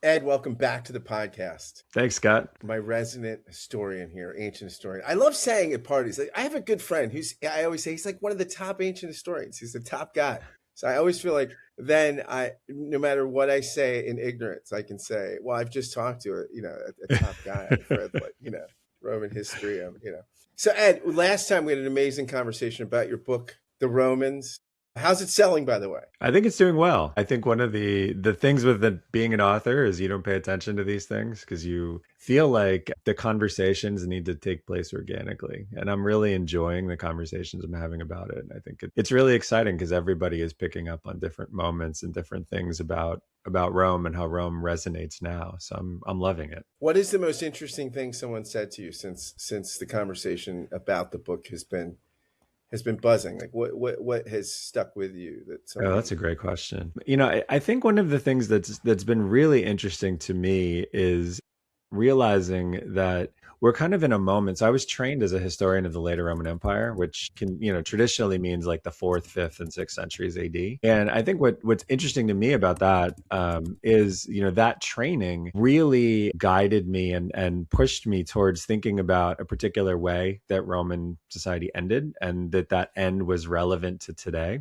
Ed, welcome back to the podcast. Thanks, Scott. My resident historian here, ancient historian. I love saying at parties, like, I have a good friend I always say he's like one of the top ancient historians. He's the top guy. So I always feel like no matter what I say in ignorance, I can say, well, I've just talked to a top guy. I've read Roman history. So Ed, last time we had an amazing conversation about your book, The Romans. How's it selling, by the way? I think it's doing well. I think one of the things with being an author is you don't pay attention to these things because you feel like the conversations need to take place organically. And I'm really enjoying the conversations I'm having about it. I think it's really exciting because everybody is picking up on different moments and different things about Rome and how Rome resonates now. So I'm loving it. What is the most interesting thing someone said to you since the conversation about the book has been buzzing? Like what has stuck with you that Oh, that's a great question. I think one of the things that's been really interesting to me is realizing that we're kind of in a moment. So I was trained as a historian of the later Roman Empire, which can, traditionally means like the 4th, 5th, and 6th centuries AD. And I think what's interesting to me about that is, that training really guided me and pushed me towards thinking about a particular way that Roman society ended, and that end was relevant to today.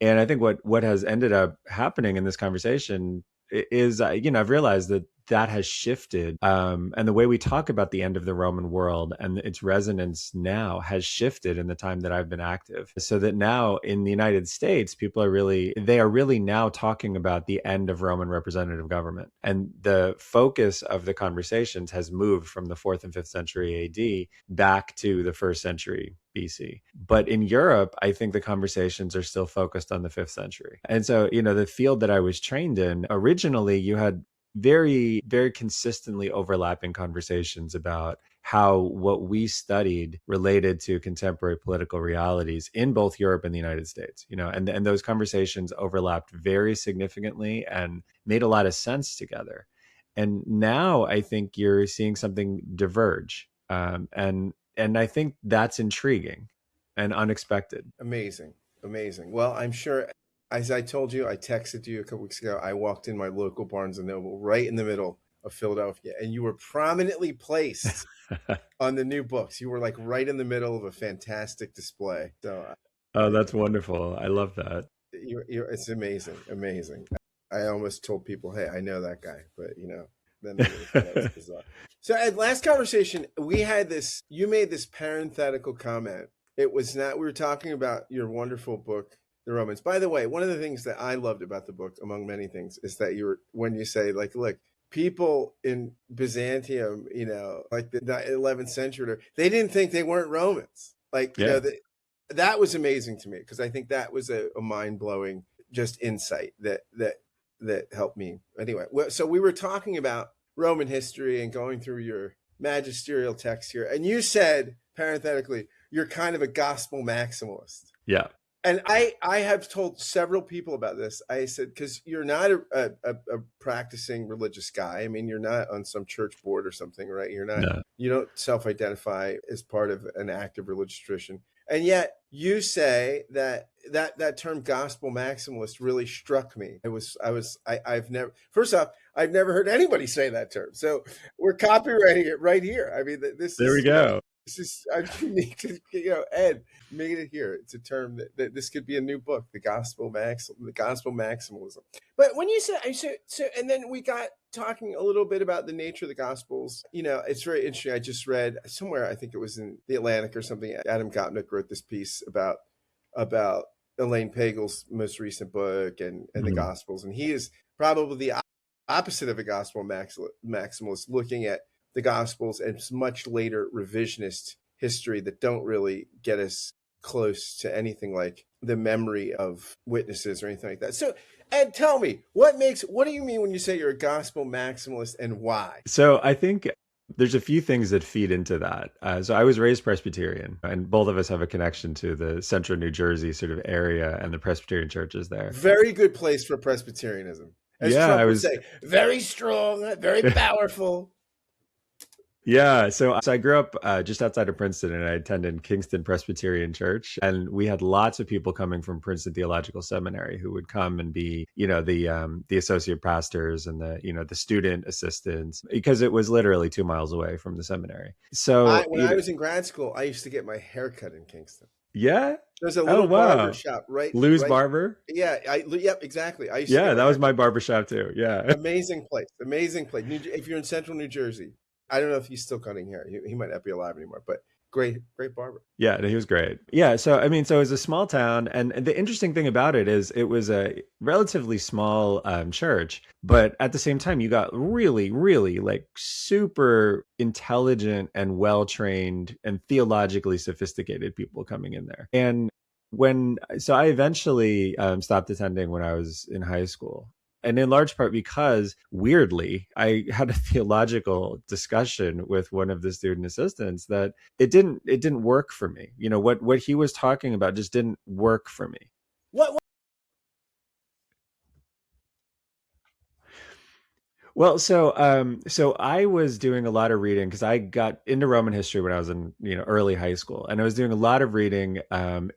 And I think what has ended up happening in this conversation is, I've realized that has shifted. And the way we talk about the end of the Roman world and its resonance now has shifted in the time that I've been active. So that now in the United States, they are really now talking about the end of Roman representative government. And the focus of the conversations has moved from the 4th and 5th century AD back to the 1st century BC. But in Europe, I think the conversations are still focused on the 5th century. And so, the field that I was trained in, originally you had very, very consistently overlapping conversations about how what we studied related to contemporary political realities in both Europe and the United States, and those conversations overlapped very significantly and made a lot of sense together. And now I think you're seeing something diverge. And I think that's intriguing and unexpected. Amazing. Well, I'm sure, as I told you, I texted you a couple weeks ago. I walked in my local Barnes and Noble right in the middle of Philadelphia, and you were prominently placed on the new books. You were like right in the middle of a fantastic display. So, oh, that's wonderful. I love that. It's amazing. I almost told people, "Hey, I know that guy," but then they thought that was bizarre. So, at last conversation, we had this. You made this parenthetical comment. It was not. We were talking about your wonderful book, The Romans. By the way, one of the things that I loved about the book, among many things, is that when you say, like, look, people in Byzantium, like the 11th century, they didn't think they weren't Romans. Like, Yeah. That was amazing to me, because I think that was a mind-blowing just insight that helped me. Anyway, so we were talking about Roman history and going through your magisterial text here, and you said, parenthetically, you're kind of a gospel maximalist. Yeah. And I have told several people about this. I said, because you're not a practicing religious guy. I mean, you're not on some church board or something, right? You're not. No. You don't self-identify as part of an active religious tradition. And yet you say that term gospel maximalist really struck me. I've never heard anybody say that term. So we're copywriting it right here. I mean, there we go. This is unique. Ed made it here. It's a term that this could be a new book, the gospel maximalism. But when you said so, and then we got talking a little bit about the nature of the Gospels. It's very interesting. I just read somewhere, I think it was in the Atlantic or something, Adam Gopnik wrote this piece about Elaine Pagel's most recent book and the Gospels, and he is probably the opposite of a gospel maximalist, looking at the Gospels and much later revisionist history that don't really get us close to anything like the memory of witnesses or anything like that. So, Ed, tell me, what do you mean when you say you're a gospel maximalist, and why? So I think there's a few things that feed into that. So I was raised Presbyterian, and both of us have a connection to the central New Jersey sort of area and the Presbyterian churches there. Very good place for Presbyterianism. As Trump would say, very strong, very powerful. Yeah, so I grew up just outside of Princeton, and I attended Kingston Presbyterian Church, and we had lots of people coming from Princeton Theological Seminary who would come and be, the associate pastors and the student assistants, because it was literally 2 miles away from the seminary. So When I was in grad school, I used to get my hair cut in Kingston. yeah. There's a Oh little barber wow, shop right, Lou's right. Barber. Yeah, yep, exactly. I used to get Yeah, my that hair was my cut. barbershop too. Yeah. Amazing place, amazing place. If you're in Central New Jersey, I don't know if he's still cutting hair. He might not be alive anymore, but great barber. Yeah, he was great. Yeah, so I mean, so it was a small town, and the interesting thing about it is it was a relatively small church, but at the same time, you got really, really like super intelligent and well trained and theologically sophisticated people coming in there. And I eventually stopped attending when I was in high school, and in large part because weirdly I had a theological discussion with one of the student assistants that it didn't work for me. What he was talking about just didn't work for me. What? Well, so I was doing a lot of reading because I got into Roman history when I was in early high school, and I was doing a lot of reading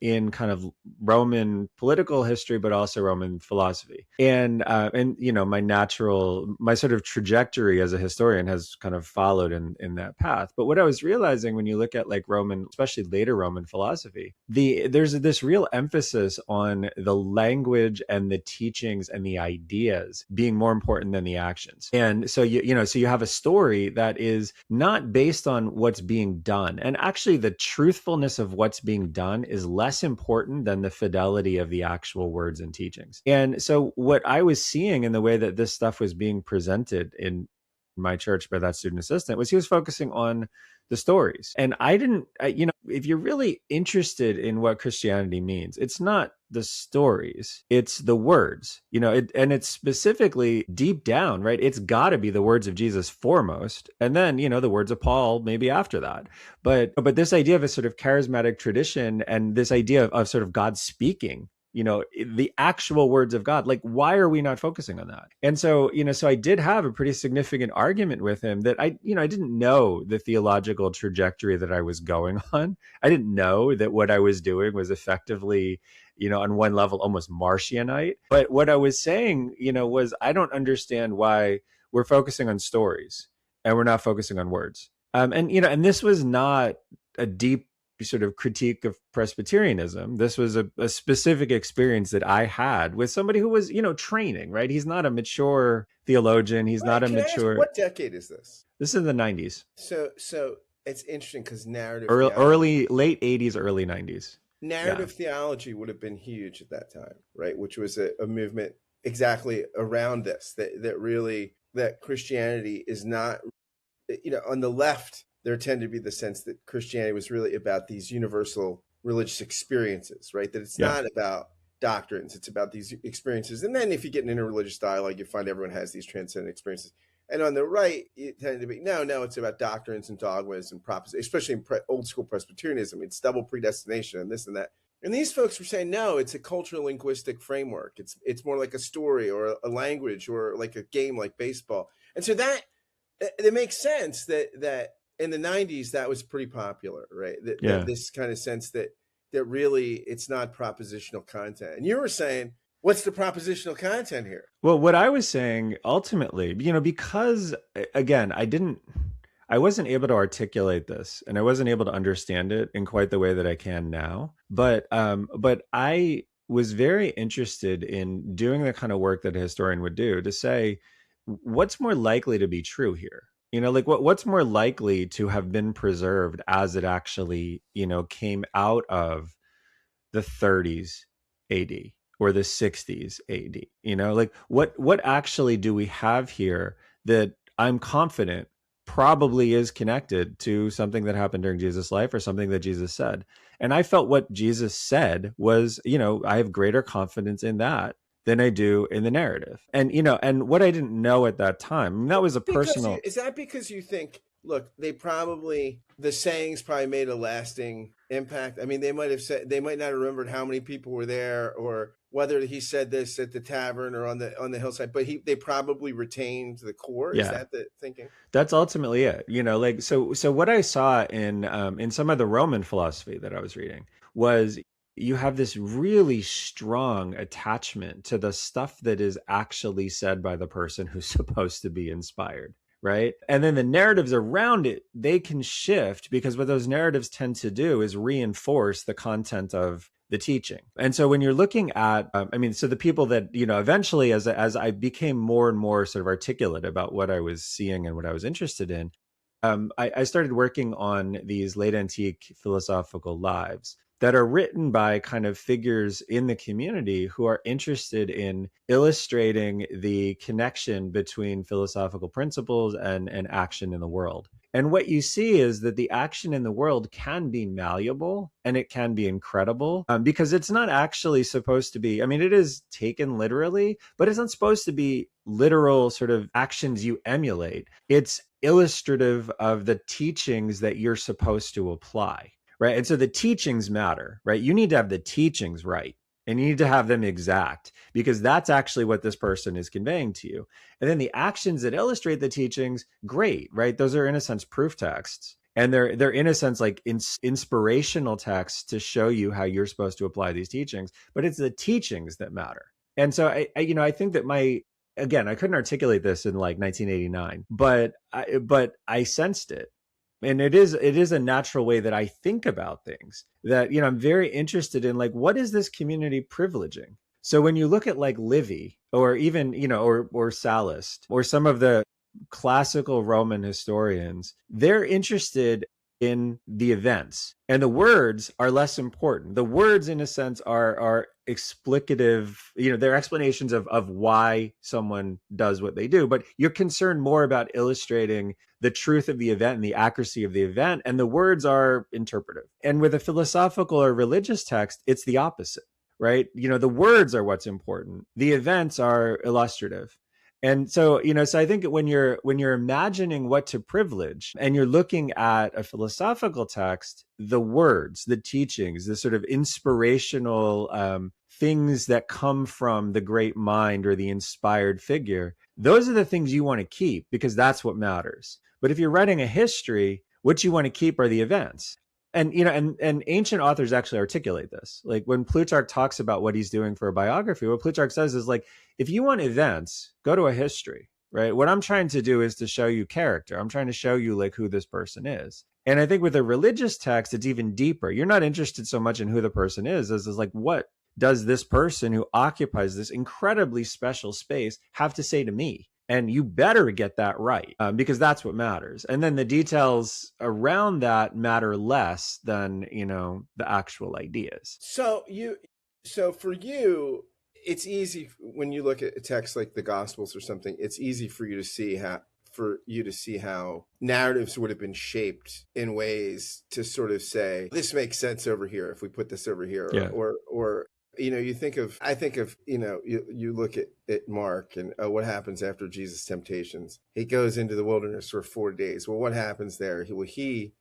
in kind of Roman political history, but also Roman philosophy. And my sort of trajectory as a historian has kind of followed in that path. But what I was realizing when you look at like Roman, especially later Roman philosophy, there's this real emphasis on the language and the teachings and the ideas being more important than the actions. And so you have a story that is not based on what's being done. And actually the truthfulness of what's being done is less important than the fidelity of the actual words and teachings. And so what I was seeing in the way that this stuff was being presented in my church by that student assistant was he was focusing on the stories. And I didn't, if you're really interested in what Christianity means, it's not the stories, it's the words, and it's specifically deep down, right? It's got to be the words of Jesus foremost. And then, the words of Paul maybe after that. But this idea of a sort of charismatic tradition and this idea of sort of God speaking, the actual words of God, like, why are we not focusing on that? And so, so I did have a pretty significant argument with him that I didn't know the theological trajectory that I was going on. I didn't know that what I was doing was effectively, on one level, almost Marcionite. But what I was saying, was I don't understand why we're focusing on stories and we're not focusing on words. And this was not a deep sort of critique of Presbyterianism. This was a specific experience that I had with somebody who was, training, right? He's not a mature theologian. He's not a Can I ask mature. what decade is this? This is the 90s. So it's interesting because Late 80s, early 90s. narrative theology would have been huge at that time, right? Which was a movement exactly around this that really that Christianity is not, on the left there tended to be the sense that Christianity was really about these universal religious experiences, right? That it's not about doctrines, it's about these experiences. And then if you get in interreligious dialogue, you find everyone has these transcendent experiences. And on the right, it tended to be, no, it's about doctrines and dogmas and propositions, especially in old school Presbyterianism. It's double predestination and this and that. And these folks were saying, no, it's a cultural linguistic framework. It's more like a story or a language or like a game like baseball. And so that it makes sense that in the 90s that was pretty popular, right? That this kind of sense that really it's not propositional content. And you were saying, what's the propositional content here? Well, what I was saying ultimately, because again, I wasn't able to articulate this and I wasn't able to understand it in quite the way that I can now. But I was very interested in doing the kind of work that a historian would do to say, what's more likely to be true here? Like what's more likely to have been preserved as it actually, came out of the 30s AD or the 60s AD? Like what actually do we have here that I'm confident probably is connected to something that happened during Jesus' life or something that Jesus said? And I felt what Jesus said was, I have greater confidence in that than I do in the narrative. And and what I didn't know at that time, that was a personal. Is that because you think, look, the sayings probably made a lasting impact? I mean, they might not have remembered how many people were there or whether he said this at the tavern or on the hillside, but they probably retained the core. Is Yeah. that the thinking? That's ultimately it. Like so what I saw in some of the Roman philosophy that I was reading was you have this really strong attachment to the stuff that is actually said by the person who's supposed to be inspired, right? And then the narratives around it, they can shift because what those narratives tend to do is reinforce the content of the teaching. And so when you're looking at, so the people that, eventually as I became more and more sort of articulate about what I was seeing and what I was interested in, I started working on these late antique philosophical lives that are written by kind of figures in the community who are interested in illustrating the connection between philosophical principles and action in the world. And what you see is that the action in the world can be malleable and it can be incredible because it's not actually supposed to be, it is taken literally, but it's not supposed to be literal sort of actions you emulate. It's illustrative of the teachings that you're supposed to apply, right? And so the teachings matter, right? You need to have the teachings right. And you need to have them exact because that's actually what this person is conveying to you. And then the actions that illustrate the teachings, great, right? Those are in a sense proof texts. And they're in a sense like inspirational texts to show you how you're supposed to apply these teachings. But it's the teachings that matter. And so I think that again, I couldn't articulate this in like 1989, but I sensed it. And it is a natural way that I think about things that, I'm very interested in, like, what is this community privileging? So when you look at like Livy or even, or Sallust or some of the classical Roman historians, they're interested in the events and the words are less important. The words in a sense are explicative, they're explanations of why someone does what they do, but you're concerned more about illustrating the truth of the event and the accuracy of the event, and the words are interpretive. And with a philosophical or religious text, it's the opposite, right? The words are what's important. The events are illustrative. And so, so I think when you're imagining what to privilege and you're looking at a philosophical text, the words, the teachings, the sort of inspirational things that come from the great mind or the inspired figure, those are the things you want to keep because that's what matters. But if you're writing a history, what you want to keep are the events. And and ancient authors actually articulate this. Like when Plutarch talks about what he's doing for a biography, what Plutarch says is like, if you want events, go to a history, right? What I'm trying to do is to show you character. I'm trying to show you like who this person is. And I think with a religious text, it's even deeper. You're not interested so much in who the person is as like, what does this person who occupies this incredibly special space have to say to me? And you better get that right because that's what matters. And then the details around that matter less than, the actual ideas. So for you, it's easy when you look at a text like the Gospels or something. It's easy for you to see how narratives would have been shaped in ways to sort of say this makes sense over here if we put this over here, Yeah. or I think of, you look at Mark and what happens after Jesus' temptations. He goes into the wilderness for 4 days. Well, what happens there? He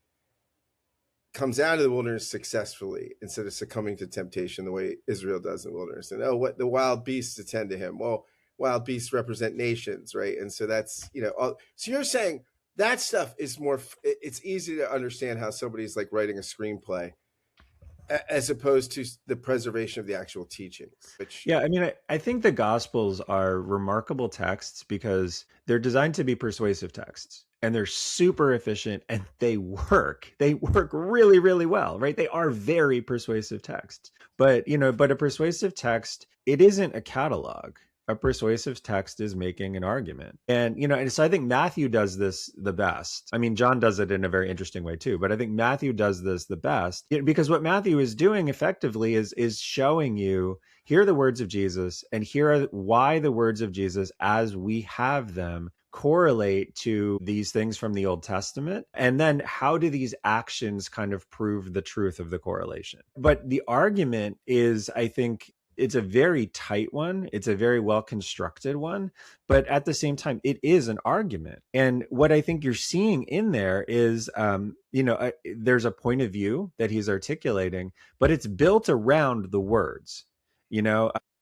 comes out of the wilderness successfully instead of succumbing to temptation the way Israel does in the wilderness. And what the wild beasts attend to him. Well, wild beasts represent nations, right? And so that's, so you're saying that stuff is more, it's easy to understand how somebody's like writing a screenplay as opposed to the preservation of the actual teachings. Yeah, I think the Gospels are remarkable texts because they're designed to be persuasive texts and they're super efficient and they work. They work really, really well, right? They are very persuasive texts. But, but a persuasive text, it isn't a catalog. A persuasive text is making an argument. And, and so I think Matthew does this the best. John does it in a very interesting way too, but I think Matthew does this the best because what Matthew is doing effectively is showing you, here are the words of Jesus, and here are why the words of Jesus as we have them correlate to these things from the Old Testament. And then how do these actions kind of prove the truth of the correlation? But the argument is, I think, it's a very tight one. It's a very well constructed one, but at the same time, it is an argument. And what I think you're seeing in there is, there's a point of view that he's articulating, but it's built around the words.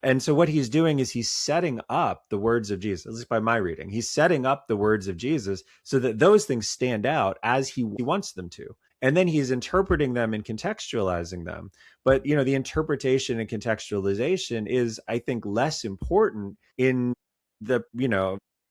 And so what he's doing is he's setting up the words of Jesus, at least by my reading. He's setting up the words of Jesus so that those things stand out as he wants them to. And then he's interpreting them and contextualizing them. But, the interpretation and contextualization is, I think, less important in the,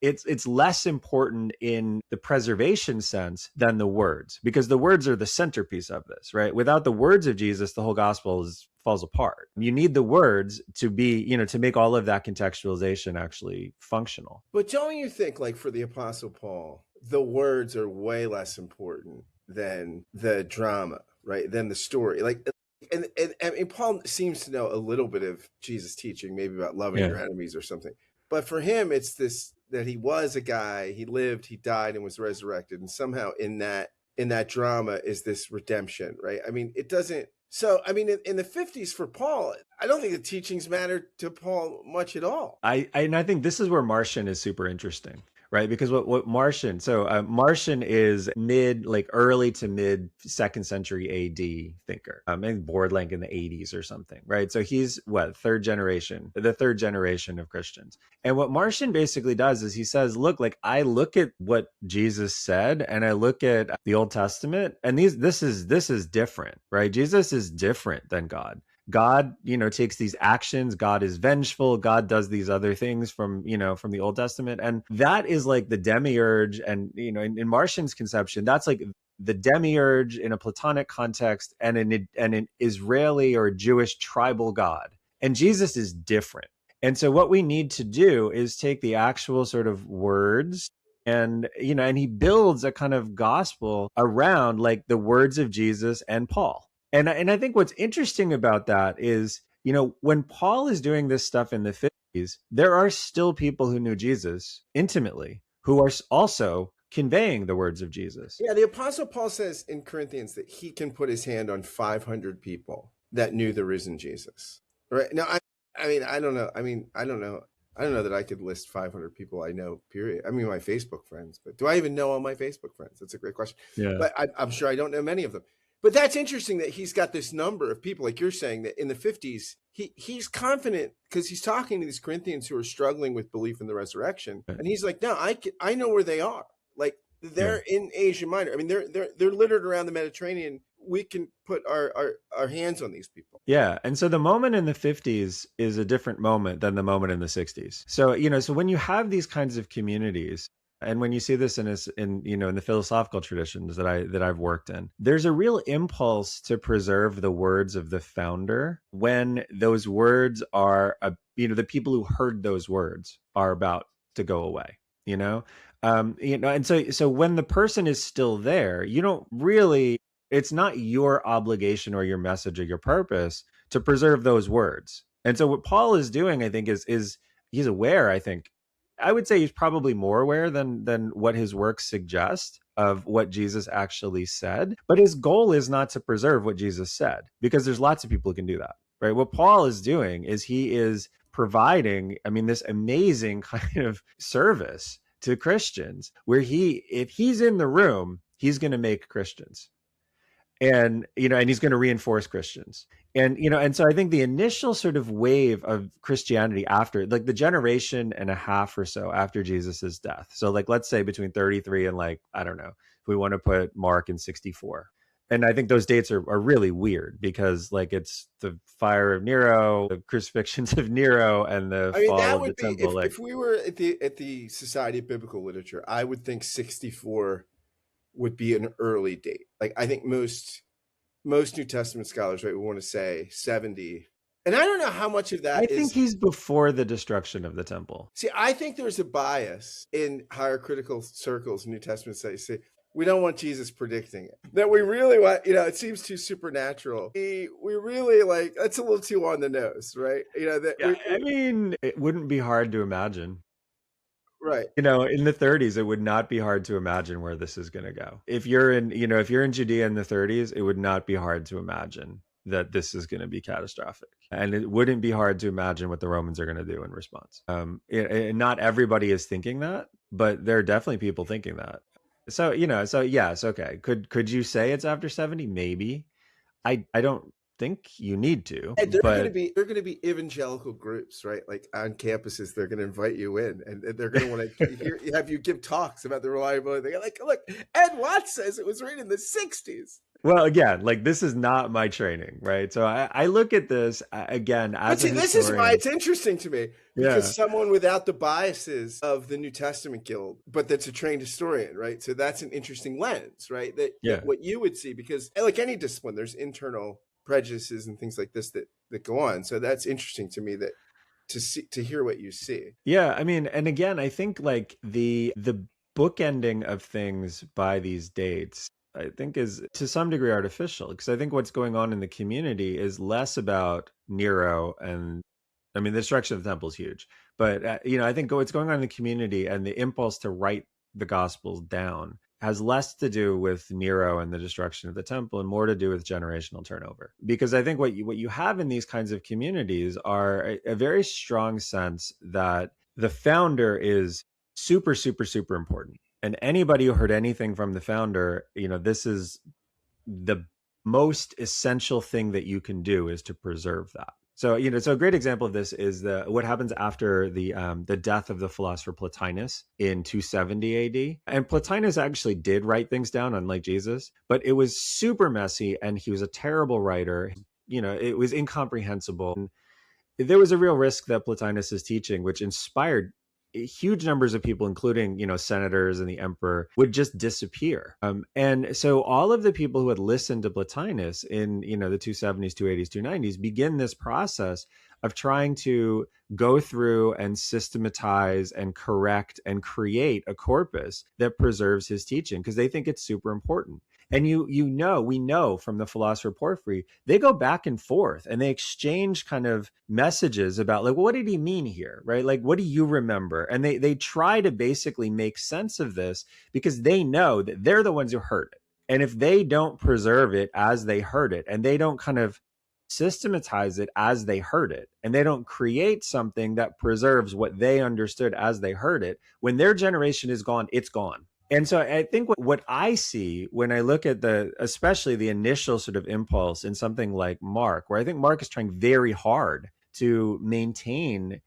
it's less important in the preservation sense than the words, because the words are the centerpiece of this, right? Without the words of Jesus, the whole gospel falls apart. You need the words to be, to make all of that contextualization actually functional. But don't you think, like for the Apostle Paul, the words are way less important than the drama, right? Than the story. Like, and Paul seems to know a little bit of Jesus' teaching, maybe about loving your enemies or something. But for him, it's this, that he was a guy, he lived, he died, and was resurrected. And somehow in that drama is this redemption, right? I mean, it doesn't. So, I mean, in the 50s for Paul, I don't think the teachings mattered to Paul much at all. And I think this is where Martian is super interesting, right? Because what Martian, Martian is early to mid 2nd century AD thinker, and born like in the 80s or something, right? So he's the third generation of Christians. And what Martian basically does is he says, look, like I look at what Jesus said and I look at the Old Testament, and this is different, right? Jesus is different than God. God, takes these actions. God is vengeful. God does these other things from the Old Testament. And that is like the demiurge. And, in Martian's conception, that's like the demiurge in a Platonic context and an Israeli or Jewish tribal God. And Jesus is different. And so what we need to do is take the actual sort of words and he builds a kind of gospel around like the words of Jesus and Paul. And I think what's interesting about that is, when Paul is doing this stuff in the 50s, there are still people who knew Jesus intimately who are also conveying the words of Jesus. Yeah, the Apostle Paul says in Corinthians that he can put his hand on 500 people that knew the risen Jesus. Right now, I don't know. I don't know that I could list 500 people I know, period. I mean, my Facebook friends, but do I even know all my Facebook friends? That's a great question. Yeah. But I'm sure I don't know many of them. But that's interesting that he's got this number of people, like you're saying, that in the 50s, he's confident because he's talking to these Corinthians who are struggling with belief in the resurrection. And he's like, no, I know where they are. Like they're in Asia Minor. I mean, they're littered around the Mediterranean. We can put our hands on these people. Yeah. And so the moment in the 50s is a different moment than the moment in the 60s. So, so when you have these kinds of communities, and when you see this in the philosophical traditions that I've worked in, there's a real impulse to preserve the words of the founder when those words are, the people who heard those words are about to go away. And so when the person is still there, you don't really. It's not your obligation or your message or your purpose to preserve those words. And so what Paul is doing, I think, is he's aware, I think. I would say he's probably more aware than what his works suggest of what Jesus actually said. But his goal is not to preserve what Jesus said, because there's lots of people who can do that, right? What Paul is doing is he is providing, this amazing kind of service to Christians where if he's in the room, he's going to make Christians. And, and he's going to reinforce Christians. And so I think the initial sort of wave of Christianity after, like the generation and a half or so after Jesus's death. So like, let's say between 33 and like, I don't know, if we want to put Mark in 64. And I think those dates are really weird because like it's the fire of Nero, the crucifixions of Nero, and the fall of the temple. If we were at the Society of Biblical Literature, I would think 64 would be an early date. Like I think most New Testament scholars, right, would want to say 70. And I don't know how much of that I think he's before the destruction of the temple. See, I think there's a bias in higher critical circles in New Testament studies. Say, we don't want Jesus predicting it. That we really want, it seems too supernatural. We really like, that's a little too on the nose, right? It wouldn't be hard to imagine. Right. In the 30s, it would not be hard to imagine where this is going to go. If you're in Judea in the 30s, it would not be hard to imagine that this is going to be catastrophic. And it wouldn't be hard to imagine what the Romans are going to do in response. Not everybody is thinking that, but there are definitely people thinking that. So yes, okay. Could you say it's after 70? Maybe. I don't think you need to, And but they're gonna be evangelical groups, right? Like on campuses, they're gonna invite you in, and they're gonna want to hear have you give talks about the reliability. They're like, look, Ed Watts says it was written in the '60s. well, again, like this is not my training, right? So I look at this again But as a see, this is why historian. it's interesting to me Yeah, because someone without the biases of the New Testament Guild, but that's a trained historian, right? So that's an interesting lens, right? That yeah. what you would see because like any discipline, there's internal prejudices and things like this that go on. So that's interesting to me that to hear what you see. Yeah, I mean, and again, I think like the bookending of things by these dates, I think is to some degree artificial because I think what's going on in the community is less about Nero and I mean, the destruction of the temple is huge, but I think what's going on in the community and the impulse to write the gospels down has less to do with Nero and the destruction of the temple and more to do with generational turnover. Because I think what you have in these kinds of communities are a very strong sense that the founder is super, super, super important. And anybody who heard anything from the founder, this is the most essential thing that you can do is to preserve that. So a great example of this is what happens after the death of the philosopher Plotinus in 270 AD. And Plotinus actually did write things down, unlike Jesus, but it was super messy, and he was a terrible writer. It was incomprehensible. And there was a real risk that Plotinus's teaching, which inspired huge numbers of people, including senators and the emperor, would just disappear. And so all of the people who had listened to Plotinus in the 270s, 280s, 290s begin this process of trying to go through and systematize and correct and create a corpus that preserves his teaching because they think it's super important. And we know from the philosopher Porphyry, they go back and forth and they exchange kind of messages about like, well, what did he mean here, right? Like, what do you remember? And they try to basically make sense of this because they know that they're the ones who heard it. And if they don't preserve it as they heard it, and they don't kind of systematize it as they heard it, and they don't create something that preserves what they understood as they heard it, when their generation is gone, it's gone. And so I think what I see when I look at especially the initial sort of impulse in something like Mark, where I think Mark is trying very hard to maintain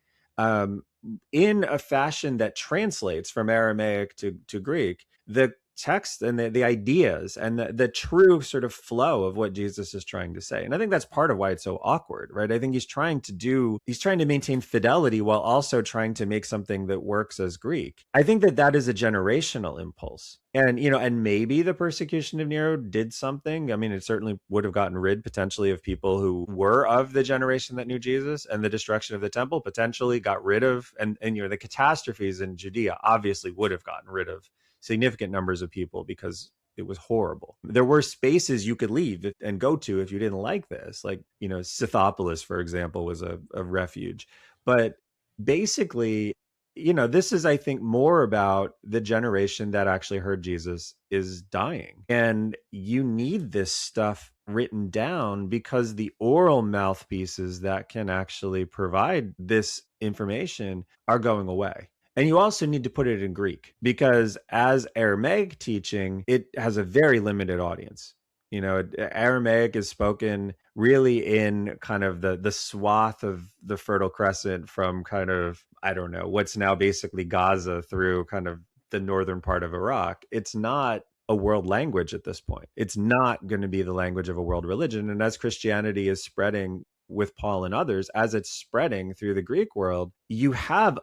in a fashion that translates from Aramaic to Greek, the text and the ideas and the true sort of flow of what Jesus is trying to say. And I think that's part of why it's so awkward, right? I think he's trying to maintain fidelity while also trying to make something that works as Greek. I think that is a generational impulse. And, and maybe the persecution of Nero did something. I mean, it certainly would have gotten rid potentially of people who were of the generation that knew Jesus, and the destruction of the temple potentially got rid of, and the catastrophes in Judea obviously would have gotten rid of significant numbers of people because it was horrible. There were spaces you could leave and go to if you didn't like this. Like, Scythopolis, for example, was a refuge. But basically, this is, I think, more about the generation that actually heard Jesus is dying. And you need this stuff written down because the oral mouthpieces that can actually provide this information are going away. And you also need to put it in Greek because as Aramaic teaching, it has a very limited audience. Aramaic is spoken really in kind of the swath of the Fertile Crescent from kind of, I don't know, what's now basically Gaza through kind of the northern part of Iraq. It's not a world language at this point. It's not going to be the language of a world religion. And as Christianity is spreading with Paul and others, as it's spreading through the Greek world, you have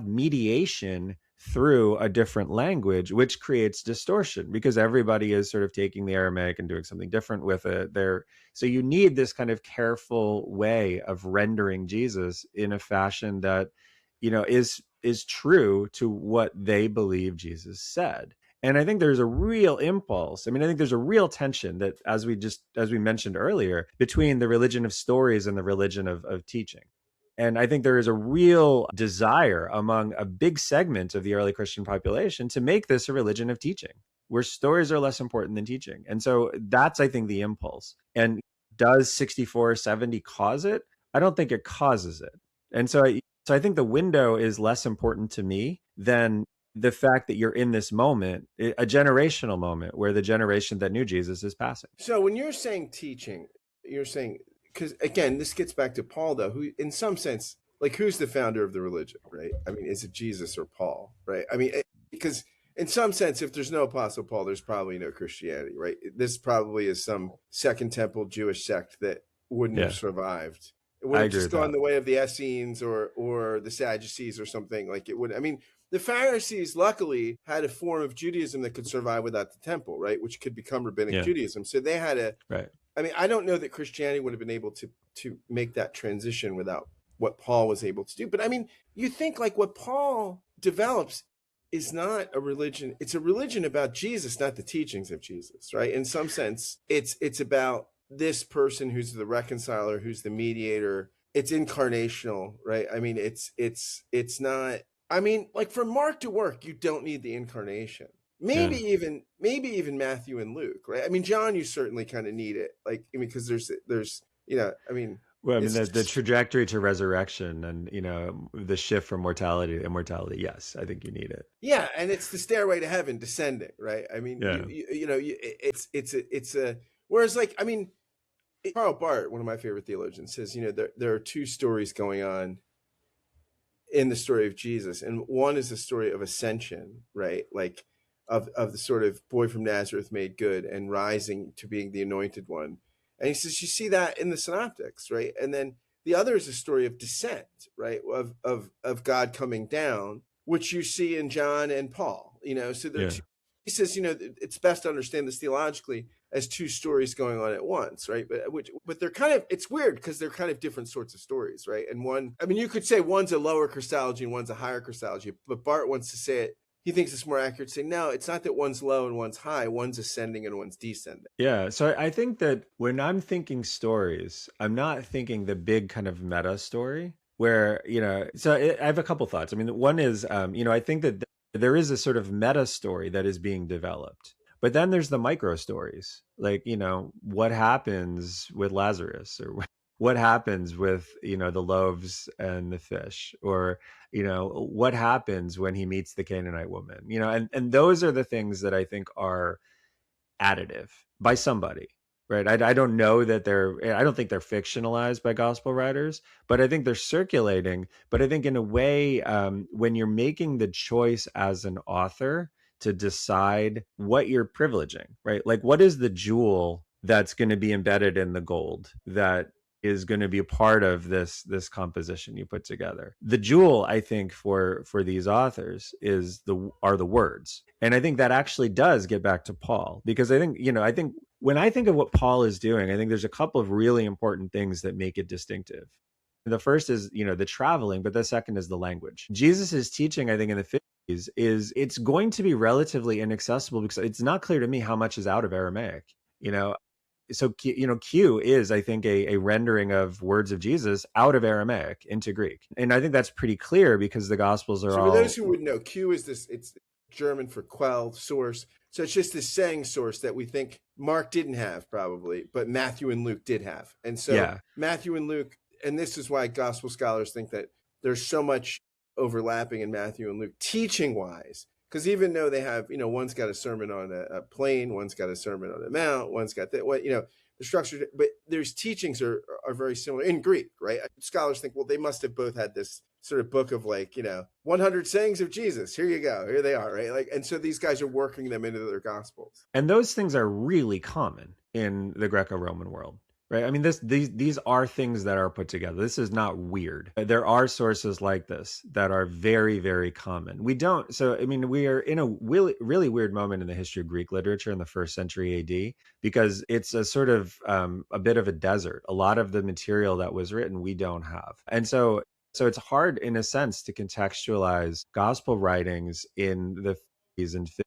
mediation through a different language, which creates distortion because everybody is sort of taking the Aramaic and doing something different with it. So you need this kind of careful way of rendering Jesus in a fashion that, is true to what they believe Jesus said. And I think there's a real impulse. I mean, I think there's a real tension that, as we mentioned earlier, between the religion of stories and the religion of teaching. And I think there is a real desire among a big segment of the early Christian population to make this a religion of teaching, where stories are less important than teaching. And so that's, I think, the impulse. And does 6470 cause it? I don't think it causes it. And so I think the window is less important to me than the fact that you're in this moment, a generational moment where the generation that knew Jesus is passing. So when you're saying teaching, you're saying, because again, this gets back to Paul, though, who, in some sense, like, who's the founder of the religion, right? I mean, is it Jesus or Paul, right? I mean, because in some sense, if there's no Apostle Paul, there's probably no Christianity, right? This probably is some Second Temple Jewish sect that wouldn't have Yeah, survived. It would I have agree just with gone that. the way of the Essenes or the Sadducees or something. Like, it would. I mean, the Pharisees luckily had a form of Judaism that could survive without the temple, right? Which could become rabbinic Yeah, Judaism. So they had a. right. I mean, I don't know that Christianity would have been able to make that transition without what Paul was able to do. But I mean, you think like what Paul develops is not a religion. It's a religion about Jesus, not the teachings of Jesus, right? In some sense, it's about this person who's the reconciler, who's the mediator. It's incarnational, right? I mean, it's not. I mean, like for Mark to work, you don't need the incarnation. Yeah. Maybe even Matthew and Luke, right? I mean, John, you certainly kind of need it, like, I mean, because there's I mean, Well, I mean, it's the just, trajectory to resurrection and, the shift from mortality to immortality. Yes, I think you need it. yeah, and it's the stairway to heaven descending, right? I mean, Yeah. it's a whereas, like, I mean, Karl Barth, one of my favorite theologians, says, there are two stories going on in the story of Jesus, and one is the story of ascension, right? Like of the sort of boy from Nazareth made good and rising to being the anointed one. And he says you see that in the synoptics, right? And then the other is a story of descent, right? Of God coming down, which you see in John and Paul. So they're Yeah. two. He says, it's best to understand this theologically as two stories going on at once, right? But they're kind of, it's weird because they're kind of different sorts of stories, right? And one, I mean, you could say one's a lower Christology and one's a higher Christology, but Barth wants to say it. He thinks it's more accurate to say, no, it's not that one's low and one's high. One's ascending and one's descending. Yeah. So I think that when I'm thinking stories, I'm not thinking the big kind of meta story where, I have a couple thoughts. I mean, one is, I think that there is a sort of meta story that is being developed. But then there's the micro stories, like, what happens with Lazarus, or what happens with, the loaves and the fish, or, what happens when he meets the Canaanite woman, and those are the things that I think are additive by somebody, right? I don't know that I don't think they're fictionalized by gospel writers, but I think they're circulating. But I think in a way, when you're making the choice as an author to decide what you're privileging, right? Like, what is the jewel that's going to be embedded in the gold that is going to be a part of this composition you put together? The jewel, I think, for these authors are the words. And I think that actually does get back to Paul, because I think when I think of what Paul is doing, I think there's a couple of really important things that make it distinctive. The first is, the traveling, but the second is the language. Jesus' teaching, I think, in the 50s it's going to be relatively inaccessible because it's not clear to me how much is out of Aramaic. So Q is, I think, a rendering of words of Jesus out of Aramaic into Greek, and I think that's pretty clear because the Gospels are So for those all. who would know, Q is this, it's German for quell, source. So it's just this saying source that we think Mark didn't have probably, but Matthew and Luke did have. And so Yeah. Matthew and Luke, and this is why gospel scholars think that there's so much overlapping in Matthew and Luke teaching wise. Because even though they have, one's got a sermon on a plane, one's got a sermon on a mount, one's got that, the structure, but there's teachings are very similar in Greek, right? Scholars think, well, they must have both had this sort of book of 100 sayings of Jesus. Here you go. Here they are, right? Like, and so these guys are working them into their gospels. And those things are really common in the Greco-Roman world, right? I mean, these are things that are put together. This is not weird. There are sources like this that are very, very common. We are in a really, really weird moment in the history of Greek literature in the 1st century AD, because it's a sort of a bit of a desert. A lot of the material that was written, we don't have. And so it's hard, in a sense, to contextualize gospel writings in the 50s and 50s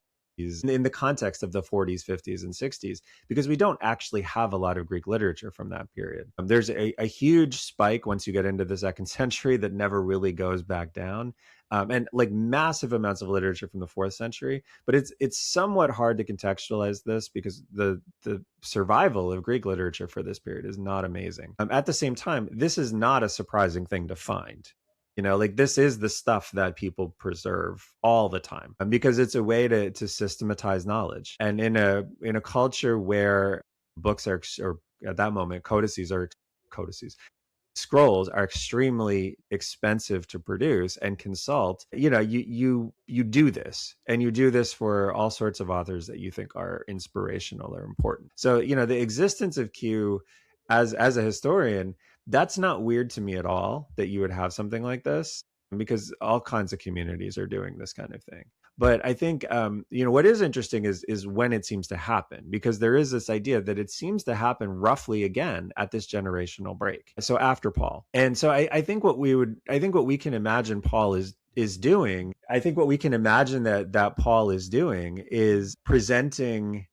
in the context of the 40s, 50s, and 60s, because we don't actually have a lot of Greek literature from that period. There's a huge spike once you get into the 2nd century that never really goes back down. And like massive amounts of literature from the 4th century, but it's somewhat hard to contextualize this because the survival of Greek literature for this period is not amazing. At the same time, this is not a surprising thing to find. Like, this is the stuff that people preserve all the time, because it's a way to systematize knowledge. And in a culture where books are, or at that moment, codices scrolls are extremely expensive to produce and consult. You do this, and you do this for all sorts of authors that you think are inspirational or important. So the existence of Q, as a historian, that's not weird to me at all, that you would have something like this, because all kinds of communities are doing this kind of thing. But I think what is interesting is when it seems to happen, because there is this idea that it seems to happen roughly again at this generational break. So after Paul, and so I think what we can imagine Paul is doing. I think what we can imagine that Paul is doing is presenting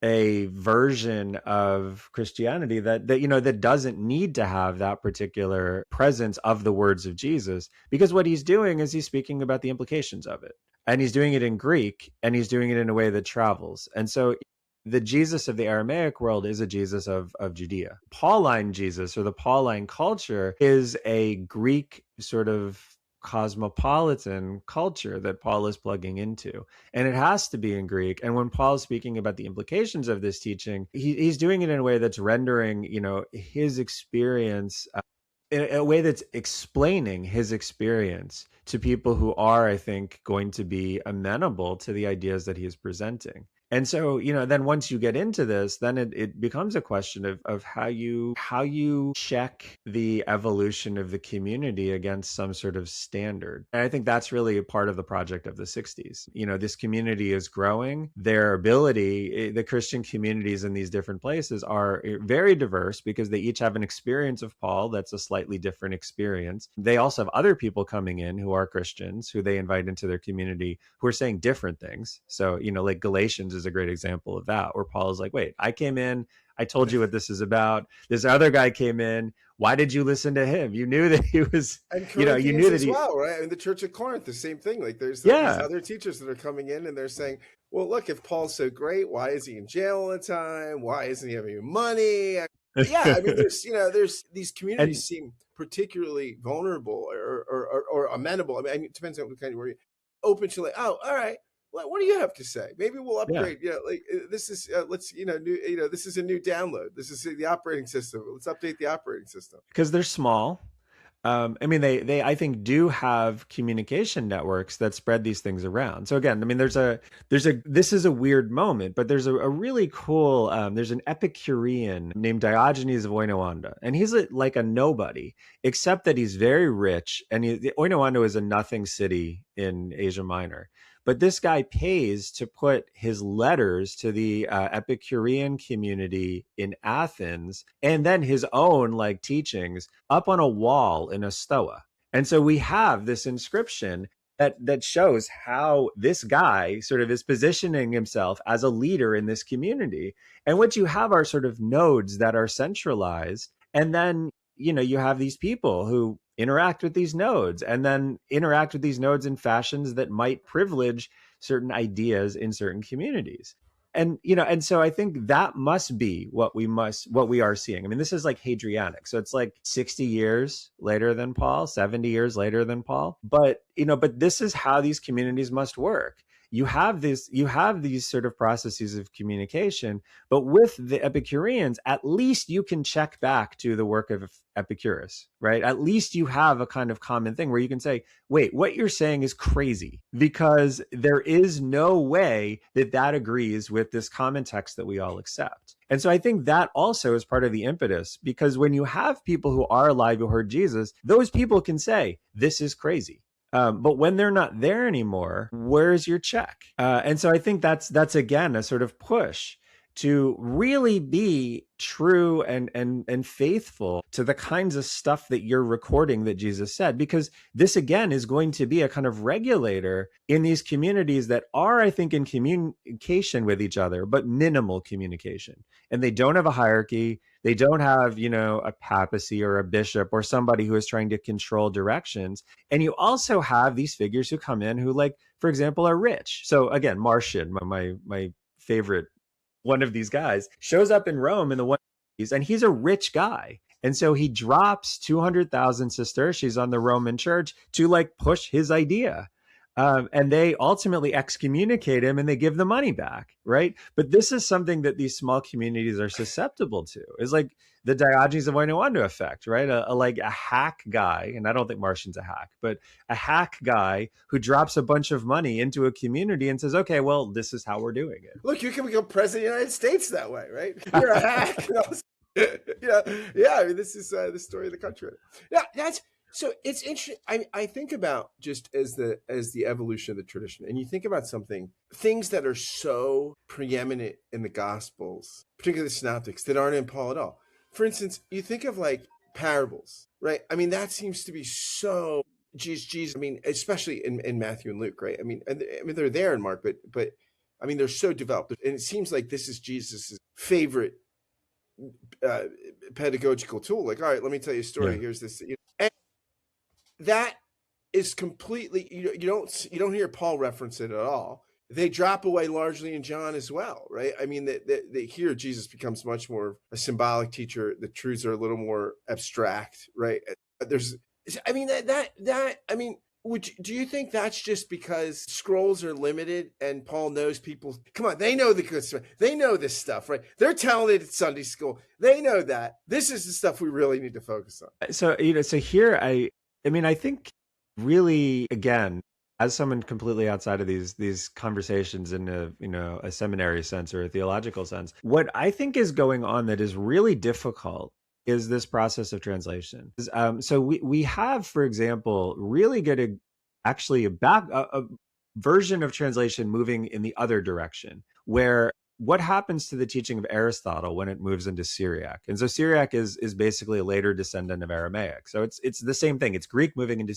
a version of Christianity that doesn't need to have that particular presence of the words of Jesus, because what he's doing is he's speaking about the implications of it, and he's doing it in Greek, and he's doing it in a way that travels. And so the Jesus of the Aramaic world is a Jesus of Judea. Pauline Jesus, or the Pauline culture, is a Greek sort of cosmopolitan culture that Paul is plugging into, and it has to be in Greek. And when Paul is speaking about the implications of this teaching, he's doing it in a way that's rendering his experience, in a way that's explaining his experience to people who are, I think, going to be amenable to the ideas that he is presenting. And so, then once you get into this, then it becomes a question of how you check the evolution of the community against some sort of standard. And I think that's really a part of the project of the 60s. This community is growing. The Christian communities in these different places are very diverse, because they each have an experience of Paul that's a slightly different experience. They also have other people coming in who are Christians, who they invite into their community, who are saying different things. So, like Galatians is a great example of that, where Paul is like, wait, I came in, I told you what this is about. This other guy came in. Why did you listen to him? You knew that he was, and you knew that as well, right? In the Church of Corinth, the same thing. Like there's these other teachers that are coming in, and they're saying, well, look, if Paul's so great, why is he in jail all the time? Why isn't he having money? Yeah, I mean, there's these communities seem particularly vulnerable or amenable. I mean, it depends on what kind of where you're open to, like, oh, all right. What do you have to say? Maybe we'll upgrade. Yeah, this is let's this is a new download. This is the operating system. Let's update the operating system, because they're small. I mean, they I think do have communication networks that spread these things around. So again, I mean, this is a weird moment, but there's a really cool, there's an Epicurean named Diogenes of Oinoanda, and he's like a nobody, except that he's very rich. And Oinoanda is a nothing city in Asia Minor. But this guy pays to put his letters to the Epicurean community in Athens, and then his own teachings up on a wall in a stoa. And so we have this inscription that shows how this guy sort of is positioning himself as a leader in this community. And what you have are sort of nodes that are centralized. And then, you have these people who interact with these nodes, and then interact with these nodes in fashions that might privilege certain ideas in certain communities. And so I think that must be what we are seeing. I mean, this is like Hadrianic, so it's like 60 years later than Paul, 70 years later than Paul. But this is how these communities must work. You have these sort of processes of communication, but with the Epicureans, at least you can check back to the work of Epicurus, right? At least you have a kind of common thing where you can say, wait, what you're saying is crazy, because there is no way that agrees with this common text that we all accept. And so I think that also is part of the impetus, because when you have people who are alive who heard Jesus, those people can say, this is crazy. But when they're not there anymore, where's your check? And so I think that's again a sort of push to really be true and faithful to the kinds of stuff that you're recording that Jesus said, because this again is going to be a kind of regulator in these communities that are, I think, in communication with each other, but minimal communication. And they don't have a hierarchy. They don't have, a papacy or a bishop or somebody who is trying to control directions. And you also have these figures who come in who, for example, are rich. So again, Martian, my favorite one of these guys, shows up in Rome in the 180s, and he's a rich guy. And so he drops 200,000 sesterces on the Roman church to push his idea. And they ultimately excommunicate him and they give the money back, right? But this is something that these small communities are susceptible to. It's like the Diogenes of Oinoanda effect, right? Like a hack guy, and I don't think Martian's a hack, but a hack guy who drops a bunch of money into a community and says, okay, well, this is how we're doing Look, you can become president of the United States that way, right? You're a hack. Yeah, yeah. I mean, this is the story of the country. Yeah, that's so. It's interesting. I think about just as the evolution of the tradition, and you think about things that are so preeminent in the Gospels, particularly the Synoptics, that aren't in Paul at all. For instance, you think of like parables, right? I mean, that seems to be so Jesus. I mean, especially in Matthew and Luke, right? I mean, they're there in Mark, but I mean, they're so developed, and it seems like this is Jesus's favorite uh, pedagogical tool. Like, all right, let me tell you a story. Yeah. Here's this, and that is completely you don't hear Paul reference it at all. They drop away largely in John as well, right? I mean, that here Jesus becomes much more a symbolic teacher. The truths are a little more abstract, right? There's, I mean, I mean, do you think that's just because scrolls are limited and Paul knows people? Come on, they know the good stuff. They know this stuff, right? They're talented at Sunday school. They know that. This is the stuff we really need to focus on. So, so here I mean, I think really, again, as someone completely outside of these conversations in a seminary sense or a theological sense, what I think is going on that is really difficult is this process of translation. So we have, for example, really good actually a version of translation moving in the other direction, where what happens to the teaching of Aristotle when it moves into Syriac? And so Syriac is basically a later descendant of Aramaic. So it's the same thing. It's Greek moving into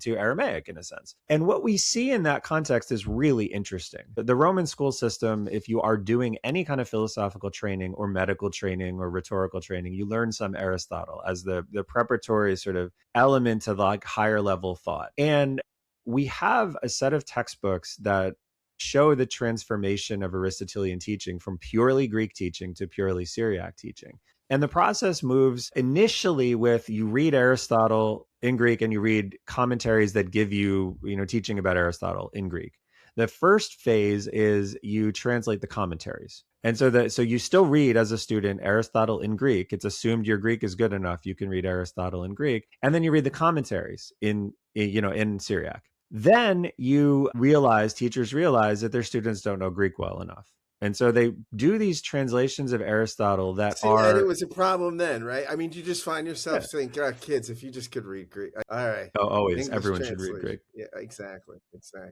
to Aramaic in a sense. And what we see in that context is really interesting. The Roman school system, if you are doing any kind of philosophical training or medical training or rhetorical training, you learn some Aristotle as the preparatory sort of element of like higher level thought. And we have a set of textbooks that show the transformation of Aristotelian teaching from purely Greek teaching to purely Syriac teaching. And the process moves initially with you read Aristotle in Greek and you read commentaries that give you, teaching about Aristotle in Greek. The first phase is you translate the commentaries. And so you still read as a student Aristotle in Greek. It's assumed your Greek is good enough. You can read Aristotle in Greek. And then you read the commentaries in Syriac. Then teachers realize that their students don't know Greek well enough. And so they do these translations of Aristotle that and it was a problem then, right? I mean, you just find yourself saying, God, kids, if you just could read Greek. All right. Oh, always. English everyone should read Greek. Yeah, exactly.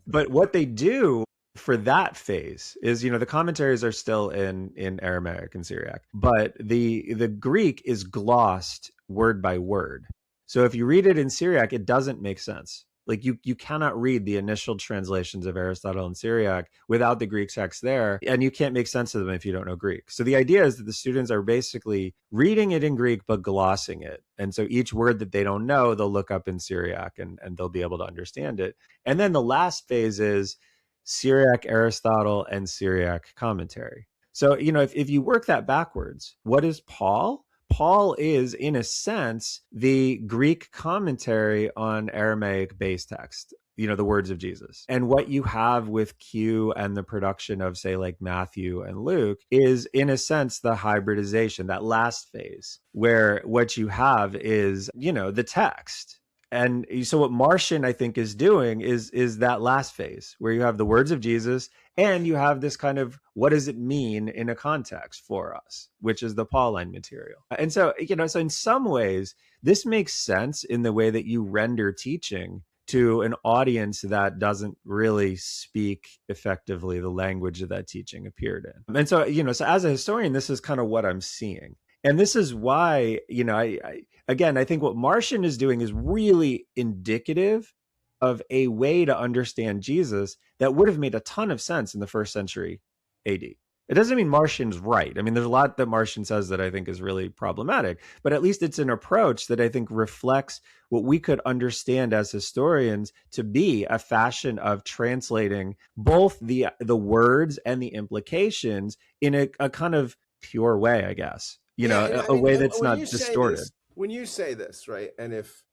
But what they do for that phase is, the commentaries are still in Aramaic and Syriac, but the Greek is glossed word by word. So if you read it in Syriac, it doesn't make sense. Like you cannot read the initial translations of Aristotle in Syriac without the Greek text there, and you can't make sense of them if you don't know Greek. So the idea is that the students are basically reading it in Greek but glossing it. And so each word that they don't know, they'll look up in Syriac and they'll be able to understand it. And then the last phase is Syriac Aristotle and Syriac commentary. So, if you work that backwards, what is Paul? Paul is, in a sense, the Greek commentary on Aramaic base text, the words of Jesus. And what you have with Q and the production of, say, like Matthew and Luke is, in a sense, the hybridization, that last phase, where what you have is, the text. And so what Martian, I think, is doing is that last phase where you have the words of Jesus and you have this kind of, what does it mean in a context for us, which is the Pauline material. And so, so in some ways, this makes sense in the way that you render teaching to an audience that doesn't really speak effectively the language that that teaching appeared in. And so, so as a historian, this is kind of what I'm seeing. And this is why, I think what Martian is doing is really indicative of a way to understand Jesus that would have made a ton of sense in the first century AD. It doesn't mean Martian's right. I mean, there's a lot that Martian says that I think is really problematic, but at least it's an approach that I think reflects what we could understand as historians to be a fashion of translating both the words and the implications in a kind of pure way, I guess. A way that's not distorted. When you say this, right, and if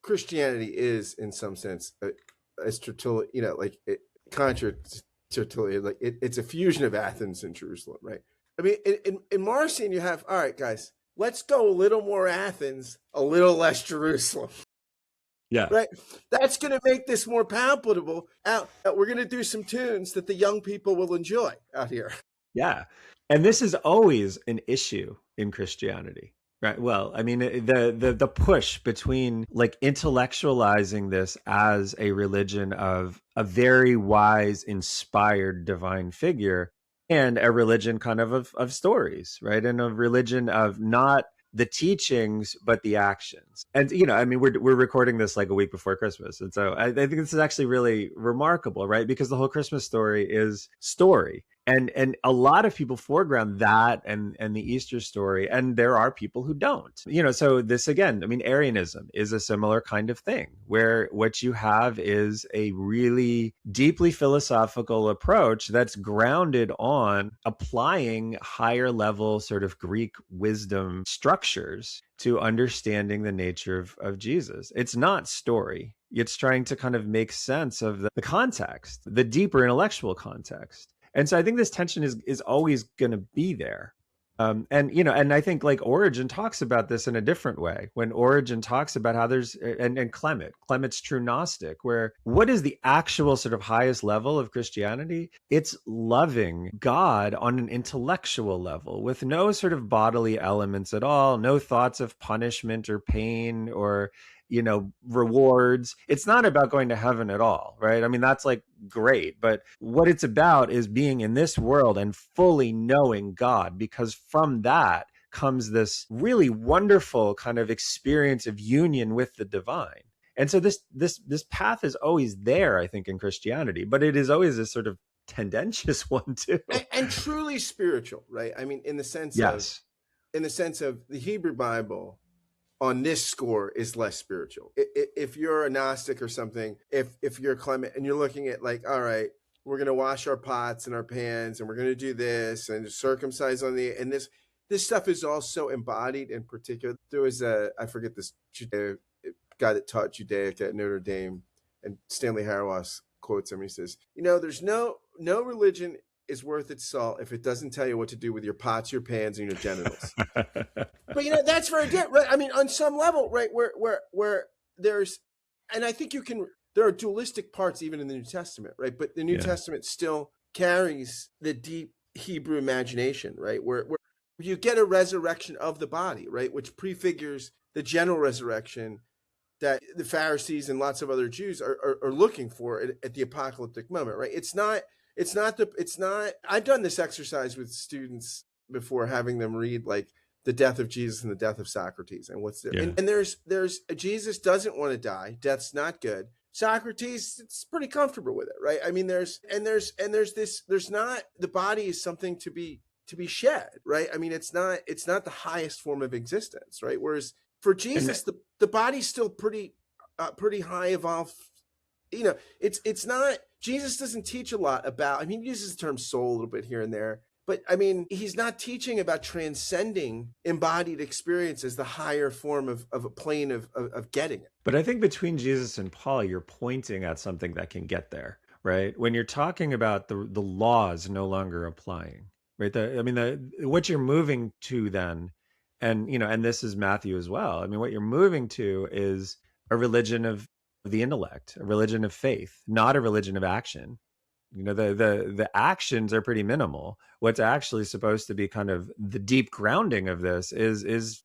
Christianity is in some sense as Tertullian, like contra Tertullian, like it's a fusion of Athens and Jerusalem, right? I mean, in Marcion, you have, all right, guys, let's go a little more Athens, a little less Jerusalem, Yeah. right? That's going to make this more palatable. Out, we're going to do some tunes that the young people will enjoy out here. Yeah. And this is always an issue in Christianity. Right. Well, I mean, the push between like intellectualizing this as a religion of a very wise, inspired divine figure and a religion kind of stories, right? And a religion of not the teachings, but the actions. And, I mean, we're recording this like a week before Christmas. And so I think this is actually really remarkable, right? Because the whole Christmas story is story. And a lot of people foreground that and the Easter story, and there are people who don't. So this again, I mean, Arianism is a similar kind of thing where what you have is a really deeply philosophical approach that's grounded on applying higher level sort of Greek wisdom structures to understanding the nature of Jesus. It's not story. It's trying to kind of make sense of the context, the deeper intellectual context. And so I think this tension is always going to be there. And I think like Origen talks about this in a different way when Origen talks about how there's and Clement's true Gnostic, where what is the actual sort of highest level of Christianity? It's loving God on an intellectual level with no sort of bodily elements at all, no thoughts of punishment or pain or rewards. It's not about going to heaven at all, right? I mean, that's like great, but what it's about is being in this world and fully knowing God, because from that comes this really wonderful kind of experience of union with the divine. And so this path is always there, I think, in Christianity, but it is always a sort of tendentious one too. And truly spiritual, right? I mean, in the sense of the Hebrew Bible on this score is less spiritual. If you're a Gnostic or something, if you're Clement and you're looking at like, all right, we're going to wash our pots and our pans and we're going to do this and circumcise on and this stuff is also embodied in particular. There was I forget this guy that taught Judaic at Notre Dame, and Stanley Hauerwas quotes him. He says, there's no religion is worth its salt if it doesn't tell you what to do with your pots, your pans, and your genitals. But that's very good, right? I mean, on some level, right, where there's, and I think there are dualistic parts even in the New Testament, right? But the New Testament still carries the deep Hebrew imagination, right? Where you get a resurrection of the body, right, which prefigures the general resurrection that the Pharisees and lots of other Jews are looking for at the apocalyptic moment, right? It's not. I've done this exercise with students before, having them read like the death of Jesus and the death of Socrates and what's there. Yeah. And there's Jesus doesn't want to die. Death's not good. Socrates, it's pretty comfortable with it, right? I mean, there's not, the body is something to be shed, right? I mean, it's not the highest form of existence, right? Whereas for Jesus, the body's still pretty high evolved. It's not, Jesus doesn't teach a lot about, I mean, he uses the term soul a little bit here and there, but I mean, he's not teaching about transcending embodied experience as the higher form of a plane of getting it. But I think between Jesus and Paul, you're pointing at something that can get there, right? When you're talking about the laws no longer applying, right? What you're moving to then, and this is Matthew as well. I mean, what you're moving to is a religion of the intellect, a religion of faith, not a religion of action. The actions are pretty minimal. What's actually supposed to be kind of the deep grounding of this is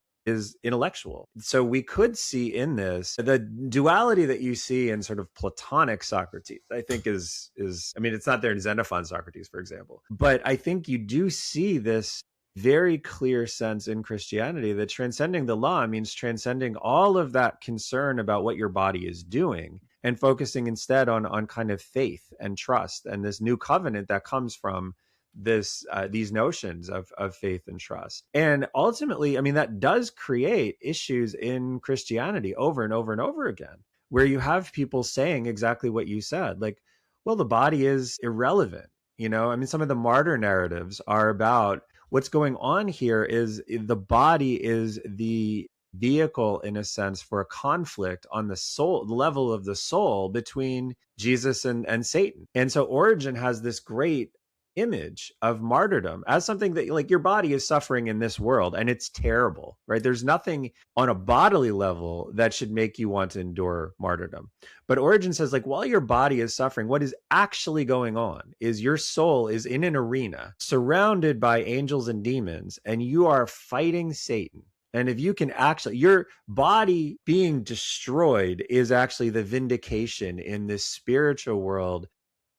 intellectual. So we could see in this the duality that you see in sort of Platonic Socrates, I think is I mean, it's not there in Xenophon Socrates, for example, but I think you do see this very clear sense in Christianity that transcending the law means transcending all of that concern about what your body is doing and focusing instead on kind of faith and trust and this new covenant that comes from these notions of faith and trust. And ultimately, I mean, that does create issues in Christianity over and over and over again, where you have people saying exactly what you said, like, well, the body is irrelevant. I mean, some of the martyr narratives are about what's going on here is the body is the vehicle in a sense for a conflict on the soul, the level of the soul between Jesus and Satan. And so Origen has this great image of martyrdom as something that, like, your body is suffering in this world and it's terrible, right? There's nothing on a bodily level that should make you want to endure martyrdom. But Origen says, like, while your body is suffering, what is actually going on is your soul is in an arena surrounded by angels and demons, and you are fighting Satan. And if you can actually, your body being destroyed is actually the vindication in this spiritual world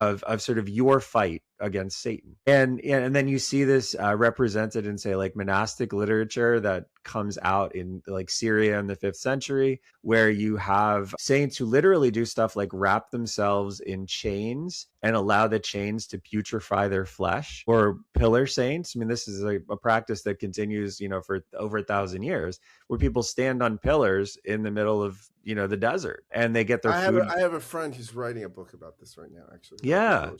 of sort of your fight against Satan. And then you see this represented in, say, like monastic literature that comes out in like Syria in the 5th century, where you have saints who literally do stuff like wrap themselves in chains and allow the chains to putrefy their flesh, or pillar saints. I mean, this is a practice that continues, for over 1,000 years, where people stand on pillars in the middle of, the desert, and they get their food. I have a friend who's writing a book about this right now, actually. Yeah.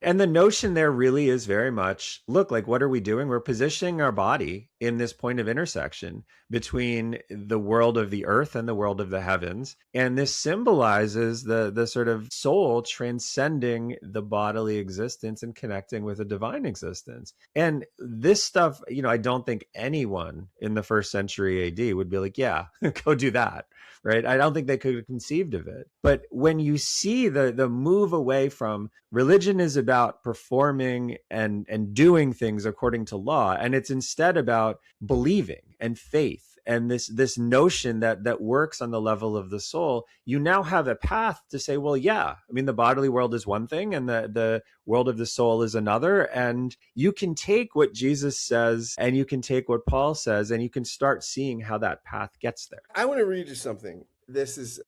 And the notion there really is very much, look, like, what are we doing? We're positioning our body in this point of intersection between the world of the earth and the world of the heavens. And this symbolizes the sort of soul transcending the bodily existence and connecting with a divine existence. And this stuff, I don't think anyone in the 1st century AD would be like, yeah, go do that. Right. I don't think they could have conceived of it. But when you see the move away from religion is about performing and doing things according to law, and it's instead about believing and faith and this notion that works on the level of the soul, you now have a path to say, well, yeah, I mean, the bodily world is one thing and the world of the soul is another. And you can take what Jesus says and you can take what Paul says, and you can start seeing how that path gets there. I want to read you something. This is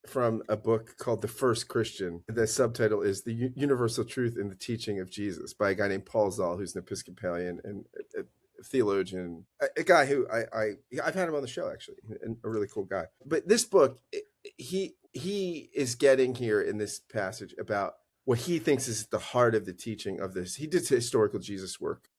from a book called The First Christian. The subtitle is The Universal Truth in the Teaching of Jesus, by a guy named Paul Zoll, who's an Episcopalian and a theologian, a guy who I've had him on the show, actually, and a really cool guy. But this book, he is getting here in this passage about what he thinks is at the heart of the teaching of this. He did historical Jesus work,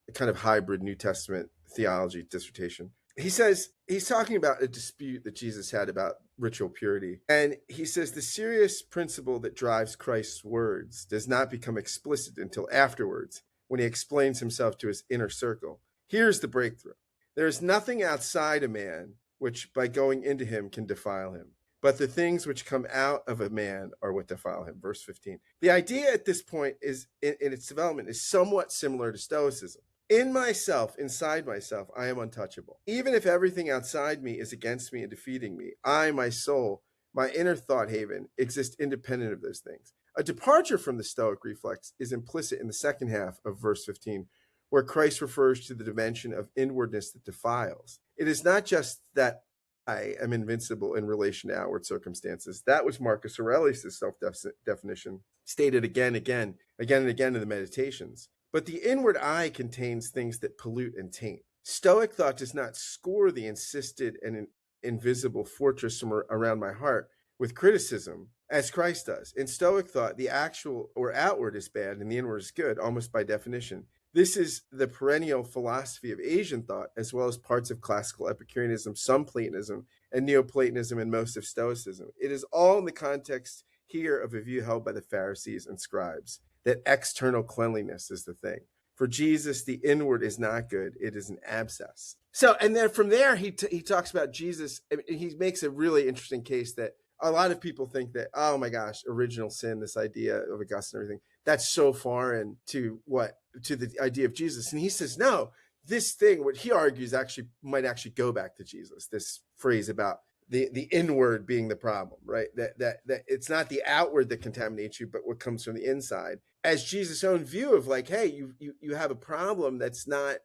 a kind of hybrid New Testament theology dissertation. He says, he's talking about a dispute that Jesus had about ritual purity. And he says, the serious principle that drives Christ's words does not become explicit until afterwards, when he explains himself to his inner circle. Here's the breakthrough. There is nothing outside a man which, by going into him, can defile him. But the things which come out of a man are what defile him. Verse 15. The idea at this point is, in its development, is somewhat similar to Stoicism. In myself, inside myself, I am untouchable. Even if everything outside me is against me and defeating me, I, my soul, my inner thought haven, exist independent of those things. A departure from the Stoic reflex is implicit in the second half of verse 15, where Christ refers to the dimension of inwardness that defiles. It is not just that I am invincible in relation to outward circumstances. That was Marcus Aurelius' self-definition, stated again and again in the Meditations. But the inward eye contains things that pollute and taint. Stoic thought does not score the insisted and invisible fortress around my heart with criticism, as Christ does. In Stoic thought, the actual or outward is bad and the inward is good, almost by definition. This is the perennial philosophy of Asian thought, as well as parts of classical Epicureanism, some Platonism, and Neoplatonism, and most of Stoicism. It is all in the context here of a view held by the Pharisees and scribes, that external cleanliness is the thing. For Jesus, the inward is not good. It is an abscess. So, and then from there, he talks about Jesus. And he makes a really interesting case that a lot of people think that, oh my gosh, original sin, this idea of Augustine and everything, that's so foreign to the idea of Jesus. And he says, no, this thing, what he argues might actually go back to Jesus. This phrase about the inward being the problem, right? That it's not the outward that contaminates you, but what comes from the inside. As Jesus' own view of like, hey, you have a problem that's not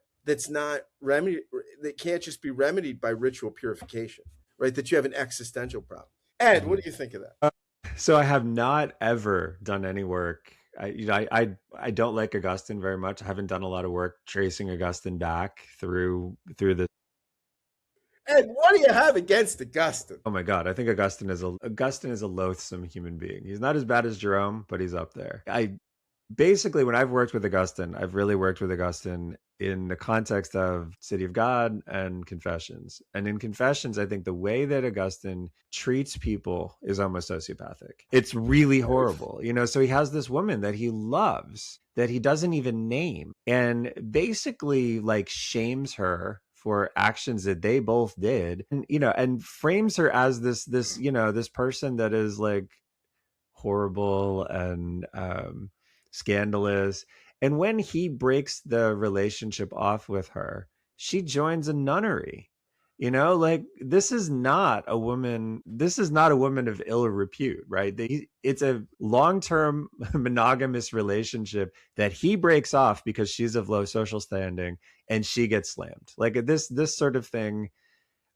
remedied, that can't just be remedied by ritual purification, right? That you have an existential problem. Ed, what do you think of that? So I have not ever done any work. I don't like Augustine very much. I haven't done a lot of work tracing Augustine back through the. And what do you have against Augustine? Oh my God, I think Augustine is a loathsome human being. He's not as bad as Jerome, but he's up there. basically, when I've worked with Augustine, I've really worked with Augustine in the context of City of God and Confessions. And in Confessions, I think the way that Augustine treats people is almost sociopathic. It's really horrible. So he has this woman that he loves that he doesn't even name, and basically like shames her for actions that they both did, and frames her as this person that is like horrible and scandalous. And when he breaks the relationship off with her, she joins a nunnery. Like this is not a woman. This is not a woman of ill repute, right? It's a long-term monogamous relationship that he breaks off because she's of low social standing, and she gets slammed. Like this sort of thing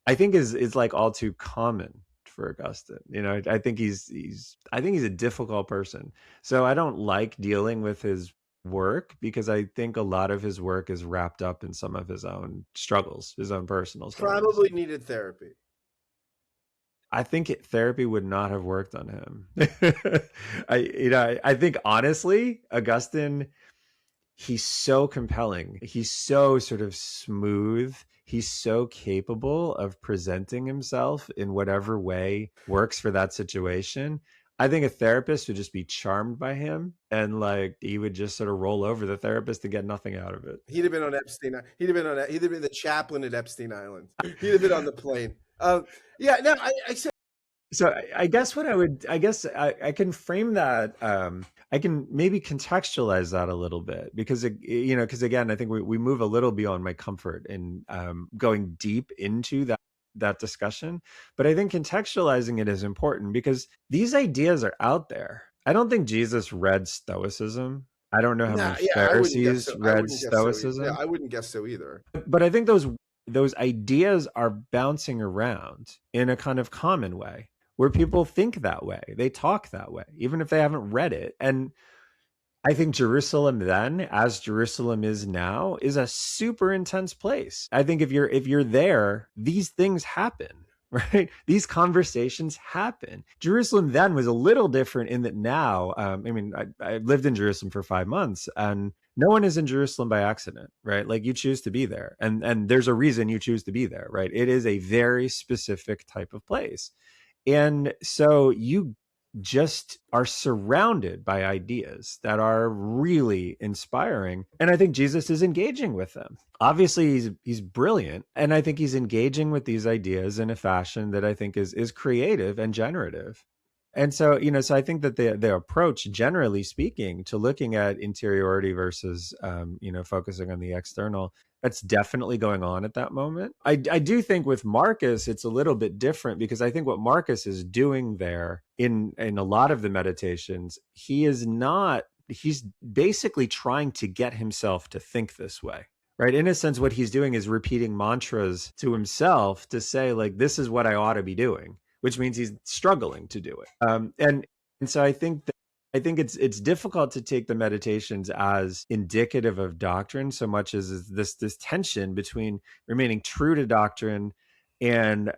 I think is like all too common for Augustine. I think he's a difficult person. So I don't like dealing with his work because I think a lot of his work is wrapped up in some of his own struggles, his own personal struggles. Probably needed therapy. I think therapy would not have worked on him. I think honestly, Augustine, he's so compelling. He's so sort of smooth. He's so capable of presenting himself in whatever way works for that situation. I think a therapist would just be charmed by him, and like he would just sort of roll over the therapist to get nothing out of it. He'd have been on Epstein. He'd have been the chaplain at Epstein Island. He'd have been on the plane. Yeah. No, I said. So I guess I can frame that. I can maybe contextualize that a little bit because because again, I think we move a little beyond my comfort in going deep into that discussion. But I think contextualizing it is important because these ideas are out there. I don't think Jesus read Stoicism. I don't know how many Yeah, I wouldn't guess Pharisees so. I read wouldn't guess so. Yeah, Stoicism. I wouldn't guess so either. But I think those ideas are bouncing around in a kind of common way where people think that way, they talk that way, even if they haven't read it. And I think Jerusalem then, as Jerusalem is now, is a super intense place. I think if you're there, these things happen, right? These conversations happen. Jerusalem then was a little different in that now, I lived in Jerusalem for 5 months, and no one is in Jerusalem by accident, right? Like you choose to be there, and there's a reason you choose to be there, right? It is a very specific type of place. And so you just are surrounded by ideas that are really inspiring. And I think Jesus is engaging with them. Obviously, he's brilliant. And I think he's engaging with these ideas in a fashion that I think is creative and generative. And so, so I think that the approach, generally speaking, to looking at interiority versus, focusing on the external, that's definitely going on at that moment. I do think with Marcus, it's a little bit different because I think what Marcus is doing there in a lot of the meditations, he's basically trying to get himself to think this way. Right. In a sense, what he's doing is repeating mantras to himself to say, like, this is what I ought to be doing, which means he's struggling to do it. And so I think it's difficult to take the meditations as indicative of doctrine so much as this tension between remaining true to doctrine and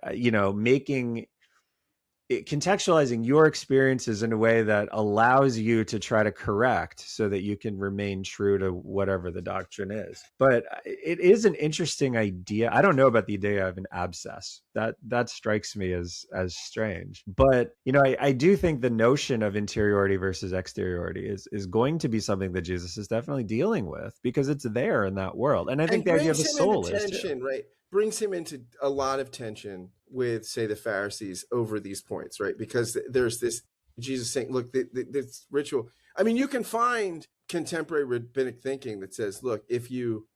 contextualizing your experiences in a way that allows you to try to correct so that you can remain true to whatever the doctrine is. But it is an interesting idea. I don't know about the idea of an abscess. That strikes me as strange. But, I do think the notion of interiority versus exteriority is going to be something that Jesus is definitely dealing with because it's there in that world. And I think the idea of the soul is too. Right? Brings him into a lot of tension with, say, the Pharisees over these points, right? Because there's this Jesus saying, look, this ritual. I mean, you can find contemporary rabbinic thinking that says, look, if you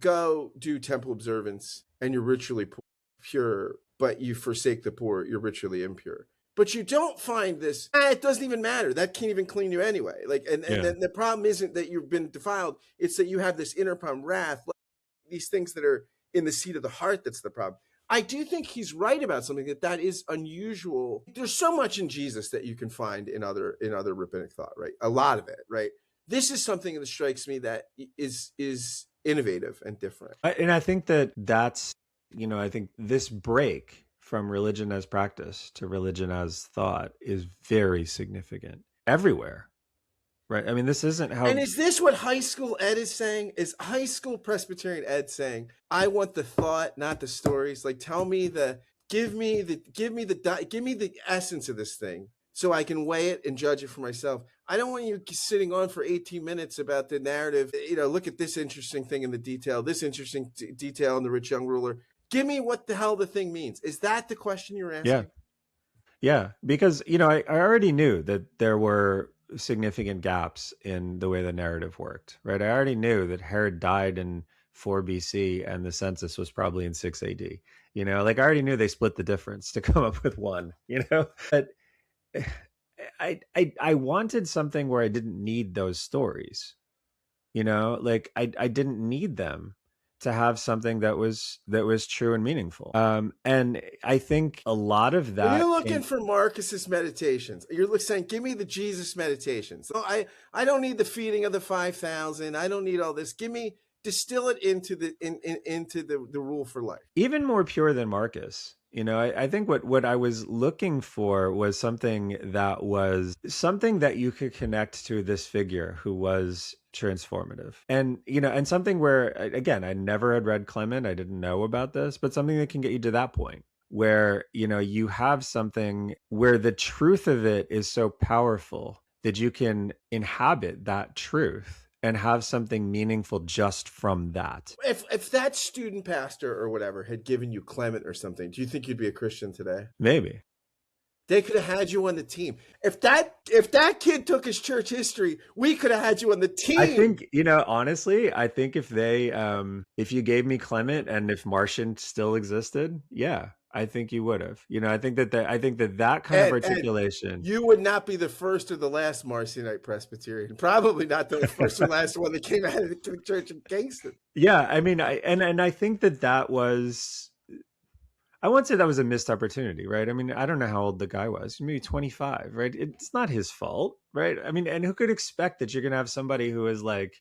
go do temple observance and you're ritually pure, but you forsake the poor, you're ritually impure. But you don't find this, it doesn't even matter. That can't even clean you anyway. Like, and then the problem isn't that you've been defiled. It's that you have this inner problem, wrath, these things that are in the seat of the heart. That's the problem. I do think he's right about something that is unusual. There's so much in Jesus that you can find in other rabbinic thought, right? A lot of it, right? This is something that strikes me that is innovative and different. And I think that's, I think this break from religion as practice to religion as thought is very significant everywhere. right? I mean, this isn't And how. is this what high school ed is saying? Is high school Presbyterian ed saying, "I want the thought, not the stories"? Like, tell me the, give me the essence of this thing, so I can weigh it and judge it for myself. I don't want you sitting on for 18 minutes about the narrative. Look at this interesting thing in the detail, this interesting detail in the rich young ruler. Give me what the hell the thing means. Is that the question you're Yeah. asking? Yeah, because I already knew that there were significant gaps in the way the narrative worked, right? I already knew that Herod died in 4 BC and the census was probably in 6 AD. Like I already knew they split the difference to come up with one, But I wanted something where I didn't need those stories, like I didn't need them to have something that was true and meaningful. And I think a lot of When that you're looking came. for Marcus's meditations, you're saying, "Give me the Jesus meditations." No, I don't need the feeding of the 5,000. I don't need all this. Give me, distill it into the rule for life. Even more pure than Marcus. I think what I was looking for was something that you could connect to this figure who was transformative. And something where, again, I never had read Clement. I didn't know about this, but something that can get you to that point where, you have something where the truth of it is so powerful that you can inhabit that truth and have something meaningful just from that. If that student pastor or whatever had given you Clement or something, do you think you'd be a Christian today? Maybe. They could have had you on the team. If that kid took his church history, we could have had you on the team. I think, honestly, I think if you gave me Clement and if Martian still existed, yeah, I think you would have. I think that kind of articulation. You would not be the first or the last Marcionite Presbyterian. Probably not the first or last one that came out of the church in Kingston. Yeah, I mean, I think that was. I won't say that was a missed opportunity, right? I mean, I don't know how old the guy was, maybe 25, right? It's not his fault, right? I mean, and who could expect that you're going to have somebody who is like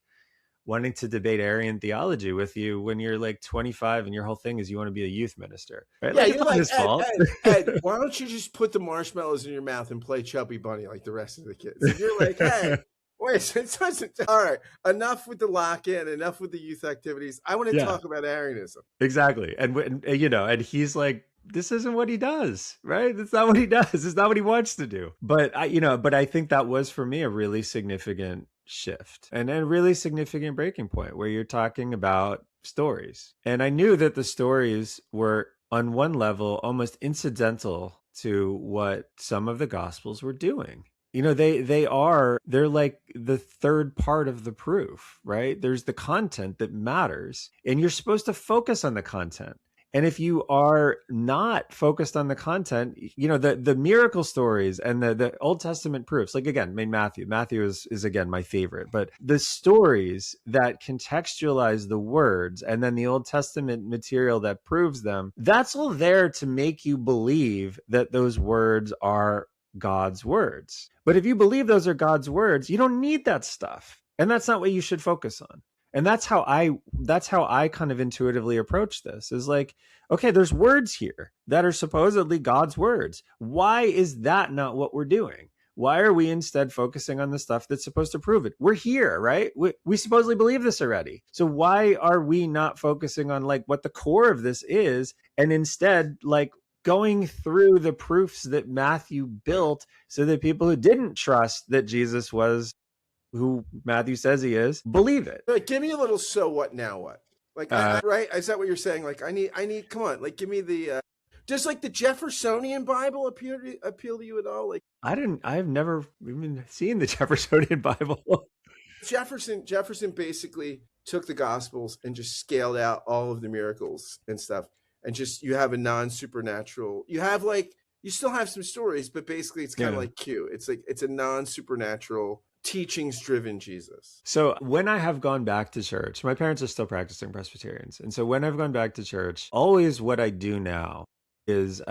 wanting to debate Arian theology with you when you're like 25 and your whole thing is you want to be a youth minister, right? Yeah, Like, it's you're not like, his fault. Ed, why don't you just put the marshmallows in your mouth and play Chubby Bunny like the rest of the kids? And you're like, hey, wait, it doesn't. All right, enough with the lock-in, enough with the youth activities. I want to talk about Arianism. Exactly. And he's like, this isn't what he does, right? That's not what he does. It's not what he wants to do. But I think that was for me a really significant shift and a really significant breaking point where you're talking about stories. And I knew that the stories were on one level almost incidental to what some of the gospels were doing. They're like the third part of the proof, right? There's the content that matters and you're supposed to focus on the content. And if you are not focused on the content, the miracle stories and the Old Testament proofs, like, again, I mean, Matthew is again my favorite, but the stories that contextualize the words and then the Old Testament material that proves them, that's all there to make you believe that those words are God's words. But if you believe those are God's words, you don't need that stuff. And that's not what you should focus on. And that's how I kind of intuitively approach this is like, okay, there's words here that are supposedly God's words. Why is that not what we're doing? Why are we instead focusing on the stuff that's supposed to prove it? We're here, right? We supposedly believe this already. So why are we not focusing on like what the core of this is and instead like going through the proofs that Matthew built so that people who didn't trust that Jesus was who Matthew says he is, believe it. Like, give me a little so what, now what? Like, right? Is that what you're saying? Like, I need, come on, like, give me the, does like the Jeffersonian Bible appeal to you at all? Like, I've never even seen the Jeffersonian Bible. Jefferson basically took the Gospels and just scaled out all of the miracles and stuff. And just, you have a non-supernatural, you still have some stories, but basically it's kind of like Q. It's like, it's a non-supernatural teachings driven Jesus. So when I have gone back to church, my parents are still practicing Presbyterians. And so when I've gone back to church, always what I do now is,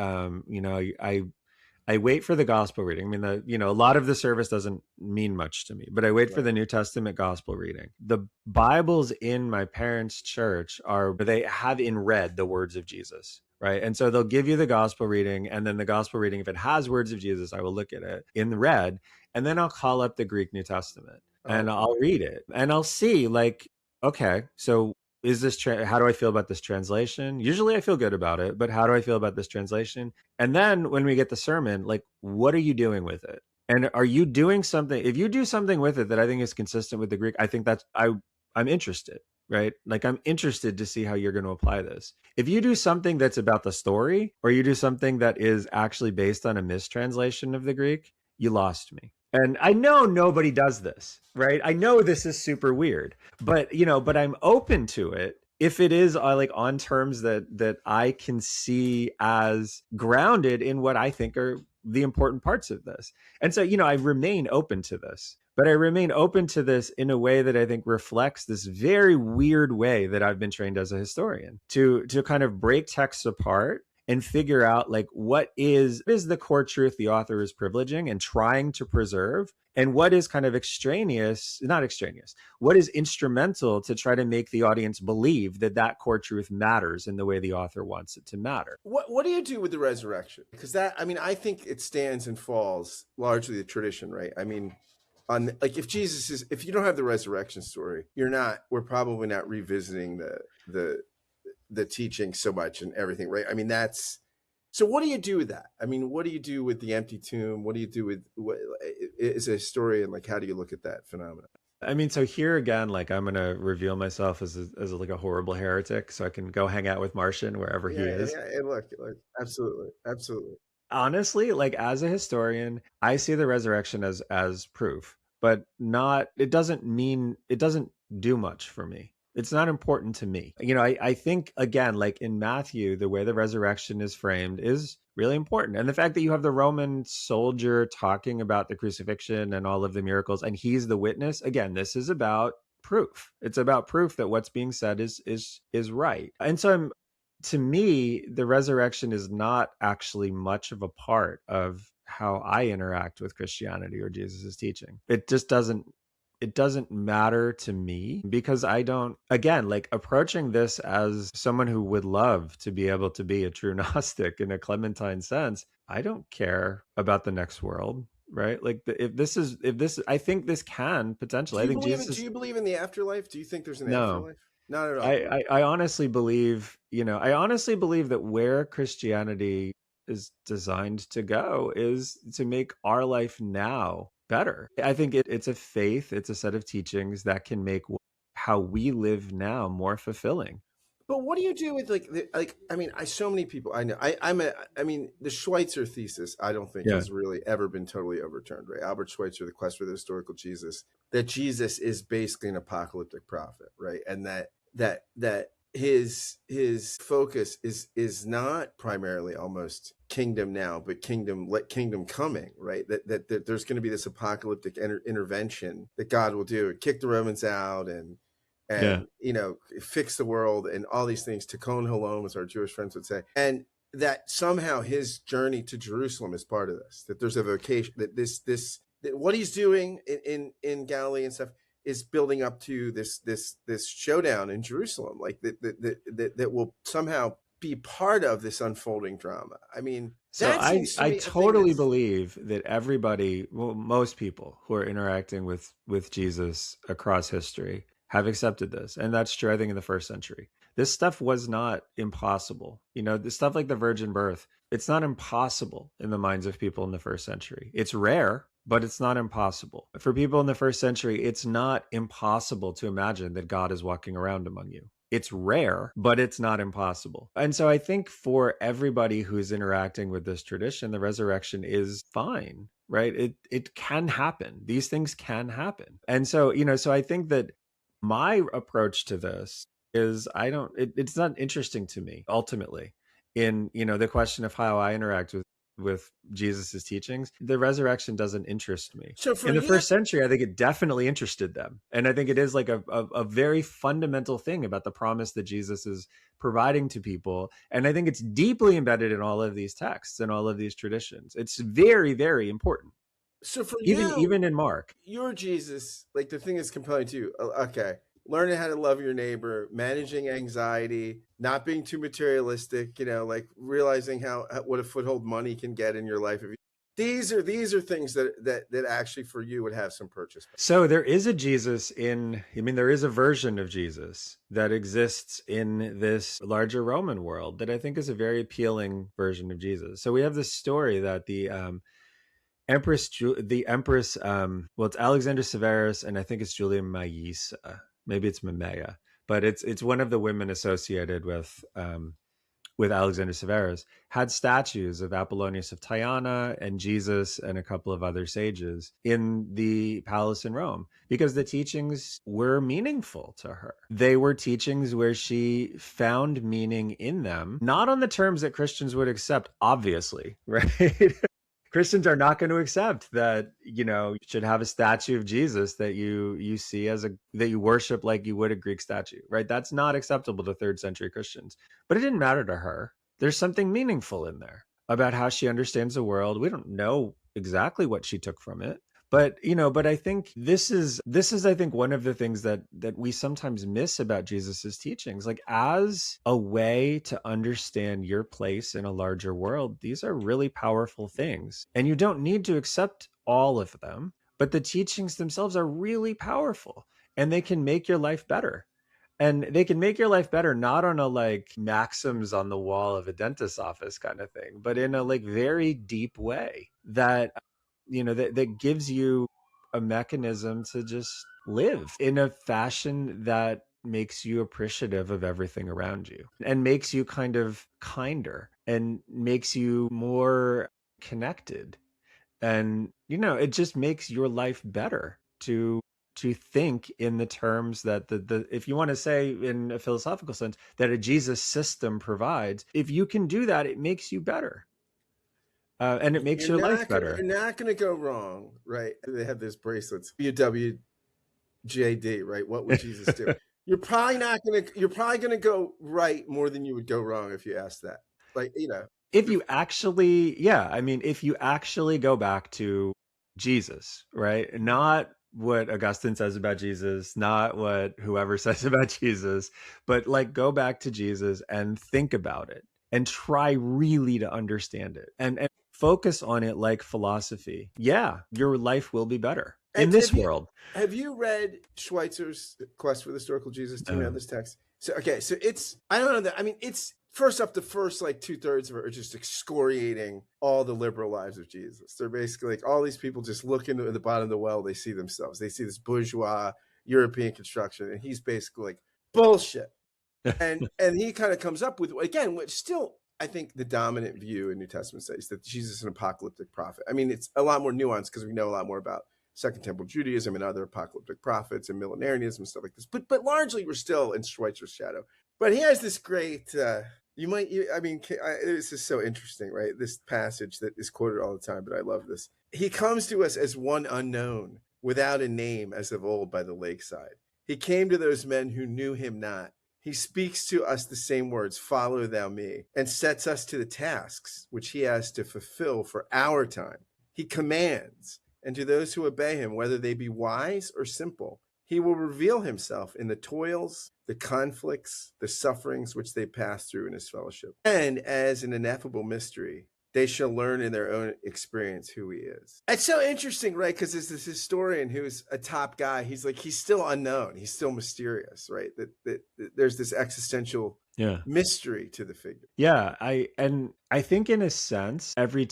I wait for the gospel reading. I mean, a lot of the service doesn't mean much to me, but I wait for the New Testament gospel reading. The Bibles in my parents' church they have in red the words of Jesus. Right. And so they'll give you the gospel reading, and then the gospel reading, if it has words of Jesus, I will look at it in red, and then I'll call up the Greek New Testament. and Oh, I'll read it and I'll see like, okay, so is this how do I feel about this translation? Usually I feel good about it, but how do I feel about this translation? And then when we get the sermon, like, what are you doing with it? And are you doing something? If you do something with it that I think is consistent with the Greek, I think I'm interested, right? Like I'm interested to see how you're going to apply this. If you do something that's about the story, or you do something that is actually based on a mistranslation of the Greek, you lost me. And I know nobody does this, right? I know this is super weird, but but I'm open to it if it is like on terms that I can see as grounded in what I think are the important parts of this. And so, I remain open to this, but I remain open to this in a way that I think reflects this very weird way that I've been trained as a historian to kind of break texts apart and figure out like what is the core truth the author is privileging and trying to preserve, and what is kind of not extraneous, what is instrumental to try to make the audience believe that that core truth matters in the way the author wants it to matter. what do you do with the resurrection? Because that, I mean, I think it stands and falls largely the tradition, right? I mean, on like if you don't have the resurrection story, we're probably not revisiting the teaching so much and everything, right? I mean, that's so. What do you do with that? I mean, what do you do with the empty tomb? What do you do with what as a historian? Like, how do you look at that phenomenon? I mean, so here again, like I'm gonna reveal myself as like a horrible heretic, so I can go hang out with Martian wherever he Yeah, is. yeah, and look, absolutely, absolutely. Honestly, like as a historian, I see the resurrection as proof, but not it doesn't do much for me. It's not important to me. I think again, like in Matthew, the way the resurrection is framed is really important. And the fact that you have the Roman soldier talking about the crucifixion and all of the miracles, and he's the witness, again, this is about proof. It's about proof that what's being said is right. And so to me, the resurrection is not actually much of a part of how I interact with Christianity or Jesus's teaching. It doesn't matter to me because I don't, again, like approaching this as someone who would love to be able to be a true Gnostic in a Clementine sense. I don't care about the next world, right? Like if this, I think this can potentially, I think Do Jesus, you believe in the afterlife? Do you think there's an no, afterlife? Not at all. I honestly believe, I honestly believe that where Christianity is designed to go is to make our life now better. I think it's a faith, it's a set of teachings that can make how we live now more fulfilling. But what do you do with like I mean, so many people I know. I mean, the Schweitzer thesis I don't think Yeah. has really ever been totally overturned, right? Albert Schweitzer, The Quest for the Historical Jesus, that Jesus is basically an apocalyptic prophet, right? And that his focus is not primarily almost kingdom now, but kingdom coming, right? That there's going to be this apocalyptic intervention that God will do, kick the Romans out Yeah. and fix the world and all these things. Tikkun Olam, as our Jewish friends would say, and that somehow his journey to Jerusalem is part of this. That there's a vocation. That what he's doing in Galilee and stuff is building up to this showdown in Jerusalem, like that will somehow be part of this unfolding drama. I mean, So that seems to I me a thing totally that's believe that everybody, well, most people who are interacting with Jesus across history have accepted this, and that's true. I think in the first century, this stuff was not impossible. The stuff like the virgin birth, it's not impossible in the minds of people in the first century. It's rare, but it's not impossible. For people in the first century, it's not impossible to imagine that God is walking around among you. It's rare, but it's not impossible. And so I think for everybody who's interacting with this tradition, the resurrection is fine, right? It can happen. These things can happen. And so, so I think that my approach to this is it's not interesting to me ultimately in, the question of how I interact with Jesus's teachings. The resurrection doesn't interest me. so for In the you. first century, I think it definitely interested them. And I think it is like a very fundamental thing about the promise that Jesus is providing to people. And I think it's deeply embedded in all of these texts and all of these traditions. It's very, very important. So for Even you, in Mark. your Jesus, like the thing that's compelling to you, okay, learning how to love your neighbor, managing anxiety, not being too materialistic, like realizing how what a foothold money can get in your life. these are things that actually for you would have some purchase. So there is a Jesus there is a version of Jesus that exists in this larger Roman world that I think is a very appealing version of Jesus. So we have this story that the Empress, well, it's Alexander Severus, and I think it's Julia Maissa. Maybe it's Mamaea, but it's one of the women associated with Alexander Severus, had statues of Apollonius of Tyana and Jesus and a couple of other sages in the palace in Rome because the teachings were meaningful to her. They were teachings where she found meaning in them, not on the terms that Christians would accept, obviously, right? Christians are not going to accept that, you should have a statue of Jesus that you see that you worship like you would a Greek statue, right? That's not acceptable to third century Christians. But it didn't matter to her. There's something meaningful in there about how she understands the world. We don't know exactly what she took from it. But I think this is I think one of the things that we sometimes miss about Jesus's teachings. Like, as a way to understand your place in a larger world, these are really powerful things. And you don't need to accept all of them, but the teachings themselves are really powerful and they can make your life better. And they can make your life better, not on a like maxims on the wall of a dentist's office kind of thing, but in a like very deep way that that gives you a mechanism to just live in a fashion that makes you appreciative of everything around you and makes you kind of kinder and makes you more connected. And, it just makes your life better to think in the terms that the if you want to say in a philosophical sense that a Jesus system provides, if you can do that, it makes you better. And it makes your life better. You're not going to go wrong, right? They have those bracelets, WWJD, right? What would Jesus do? You're probably going to go right more than you would go wrong if you asked that. Like, if you actually, if you actually go back to Jesus, right? Not what Augustine says about Jesus, not what whoever says about Jesus, but like go back to Jesus and think about it and try really to understand it and focus on it like philosophy. Yeah, your life will be better in this world. Have you read Schweitzer's Quest for the Historical Jesus? Do you know this text? So, okay, so I don't know that. I mean, it's first off, the first like 2/3 of it are just excoriating all the liberal lives of Jesus. They're basically like all these people just look into the bottom of the well, they see themselves. They see this bourgeois European construction, and he's basically like, bullshit. and he kind of comes up with, again, which still I think the dominant view in New Testament studies that Jesus is an apocalyptic prophet. I mean, it's a lot more nuanced because we know a lot more about Second Temple Judaism and other apocalyptic prophets and millenarianism and stuff like this. But largely, we're still in Schweitzer's shadow. But he has this great. This is so interesting, right? This passage that is quoted all the time, but I love this. He comes to us as one unknown, without a name, as of old by the lakeside. He came to those men who knew him not. He speaks to us the same words, follow thou me, and sets us to the tasks which he has to fulfill for our time. He commands, and to those who obey him, whether they be wise or simple, he will reveal himself in the toils, the conflicts, the sufferings which they pass through in his fellowship. And as an ineffable mystery, they shall learn in their own experience who he is. It's so interesting, right? Because there's this historian who's a top guy. He's still unknown. He's still mysterious, right? That there's this existential mystery to the figure. Yeah, I think in a sense, every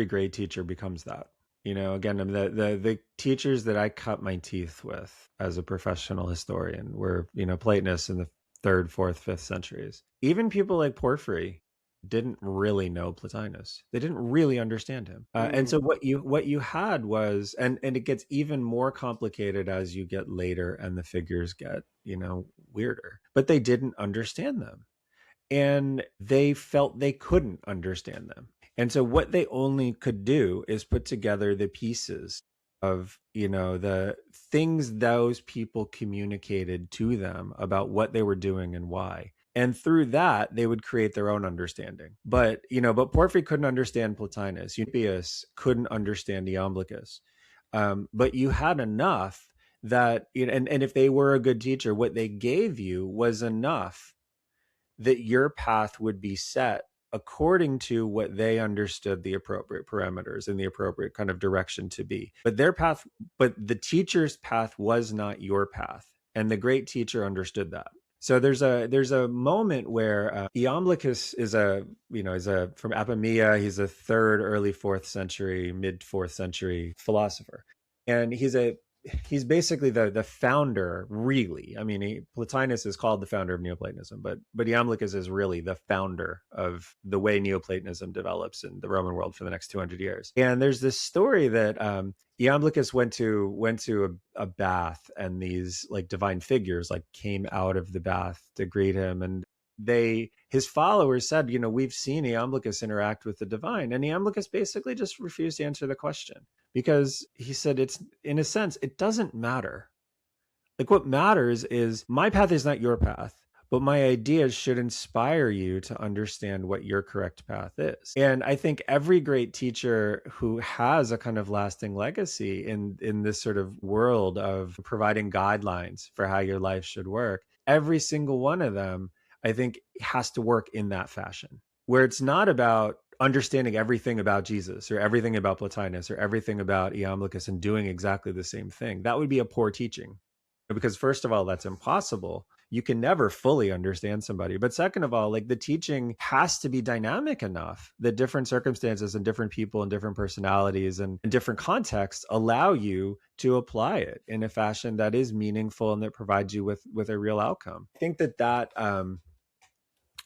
great teacher becomes that. Again, the teachers that I cut my teeth with as a professional historian were, Platonists in the 3rd, 4th, 5th centuries. Even people like Porphyry didn't really know Plotinus. They didn't really understand him. And so what you had was, and it gets even more complicated as you get later and the figures get, weirder, but they didn't understand them. And they felt they couldn't understand them. And so what they only could do is put together the pieces of, the things those people communicated to them about what they were doing and why. And through that, they would create their own understanding. But Porphyry couldn't understand Plotinus. Eusebius couldn't understand Iamblichus. But you had enough that, and if they were a good teacher, what they gave you was enough that your path would be set according to what they understood the appropriate parameters and the appropriate kind of direction to be. But the teacher's path was not your path. And the great teacher understood that. So there's a moment where Iamblichus is from Apamea. He's a third, early fourth century, mid fourth century philosopher, and he's basically the founder, really. I mean, Plotinus is called the founder of Neoplatonism, but Iamblichus is really the founder of the way Neoplatonism develops in the Roman world for the next 200 years. And there's this story that Iamblichus went to a bath, and these like divine figures like came out of the bath to greet him, and his followers said, we've seen Iamblichus interact with the divine, and Iamblichus basically just refused to answer the question, because he said, it's, in a sense, it doesn't matter. Like, what matters is my path is not your path, but my ideas should inspire you to understand what your correct path is. And I think every great teacher who has a kind of lasting legacy in this sort of world of providing guidelines for how your life should work, every single one of them, I think, has to work in that fashion, where it's not about understanding everything about Jesus or everything about Plotinus or everything about Iamblichus and doing exactly the same thing. That would be a poor teaching, because first of all, that's impossible. You can never fully understand somebody. But second of all, like, the teaching has to be dynamic enough that different circumstances and different people and different personalities and different contexts allow you to apply it in a fashion that is meaningful and that provides you with a real outcome. I think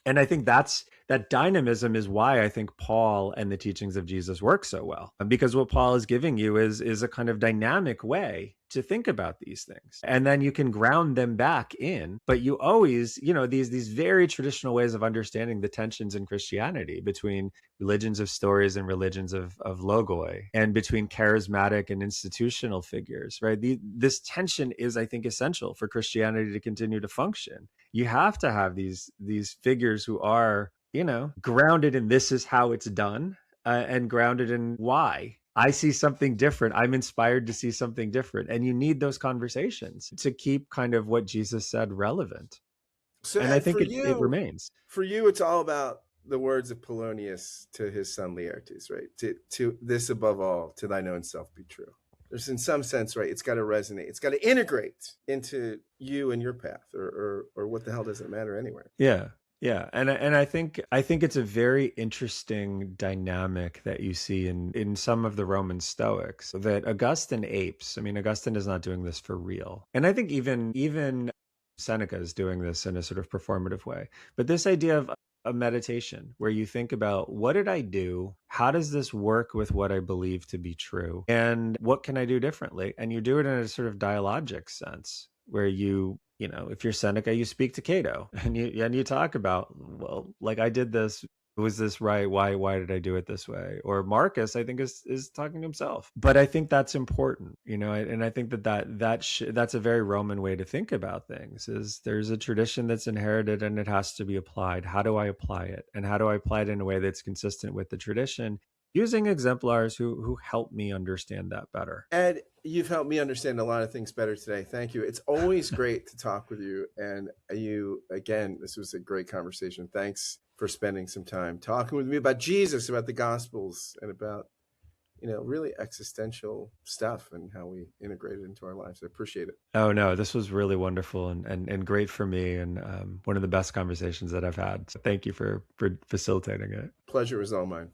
and I think that dynamism is why I think Paul and the teachings of Jesus work so well, because what Paul is giving you is a kind of dynamic way to think about these things, and then you can ground them back in. But you always, these very traditional ways of understanding the tensions in Christianity between religions of stories and religions of logoi, and between charismatic and institutional figures, right? This tension is, I think, essential for Christianity to continue to function. You have to have these figures who are, grounded in this is how it's done, and grounded in why. I see something different. I'm inspired to see something different. And you need those conversations to keep kind of what Jesus said relevant. So, and I think for it remains. For you, it's all about the words of Polonius to his son Laertes, right? To this above all, to thine own self be true. There's, in some sense, right, it's got to resonate. It's got to integrate into you and your path, or what the hell does it matter anywhere? Yeah. Yeah. And I think it's a very interesting dynamic that you see in some of the Roman Stoics that Augustine apes. I mean, Augustine is not doing this for real. And I think even Seneca is doing this in a sort of performative way. But this idea of a meditation where you think about, what did I do? How does this work with what I believe to be true? And what can I do differently? And you do it in a sort of dialogic sense where if you're Seneca, you speak to Cato and you talk about, well, like, I did this. Was this right? Why did I do it this way? Or Marcus, I think, is talking to himself. But I think that's important, and I think that's a very Roman way to think about things. Is there's a tradition that's inherited and it has to be applied. How do I apply it? And how do I apply it in a way that's consistent with the tradition, using exemplars who help me understand that better? Ed, you've helped me understand a lot of things better today. Thank you. It's always great to talk with you. And again, this was a great conversation. Thanks for spending some time talking with me about Jesus, about the Gospels, and about, really existential stuff and how we integrate it into our lives. I appreciate it. Oh, no, this was really wonderful and great for me, and one of the best conversations that I've had. So thank you for facilitating it. Pleasure is all mine.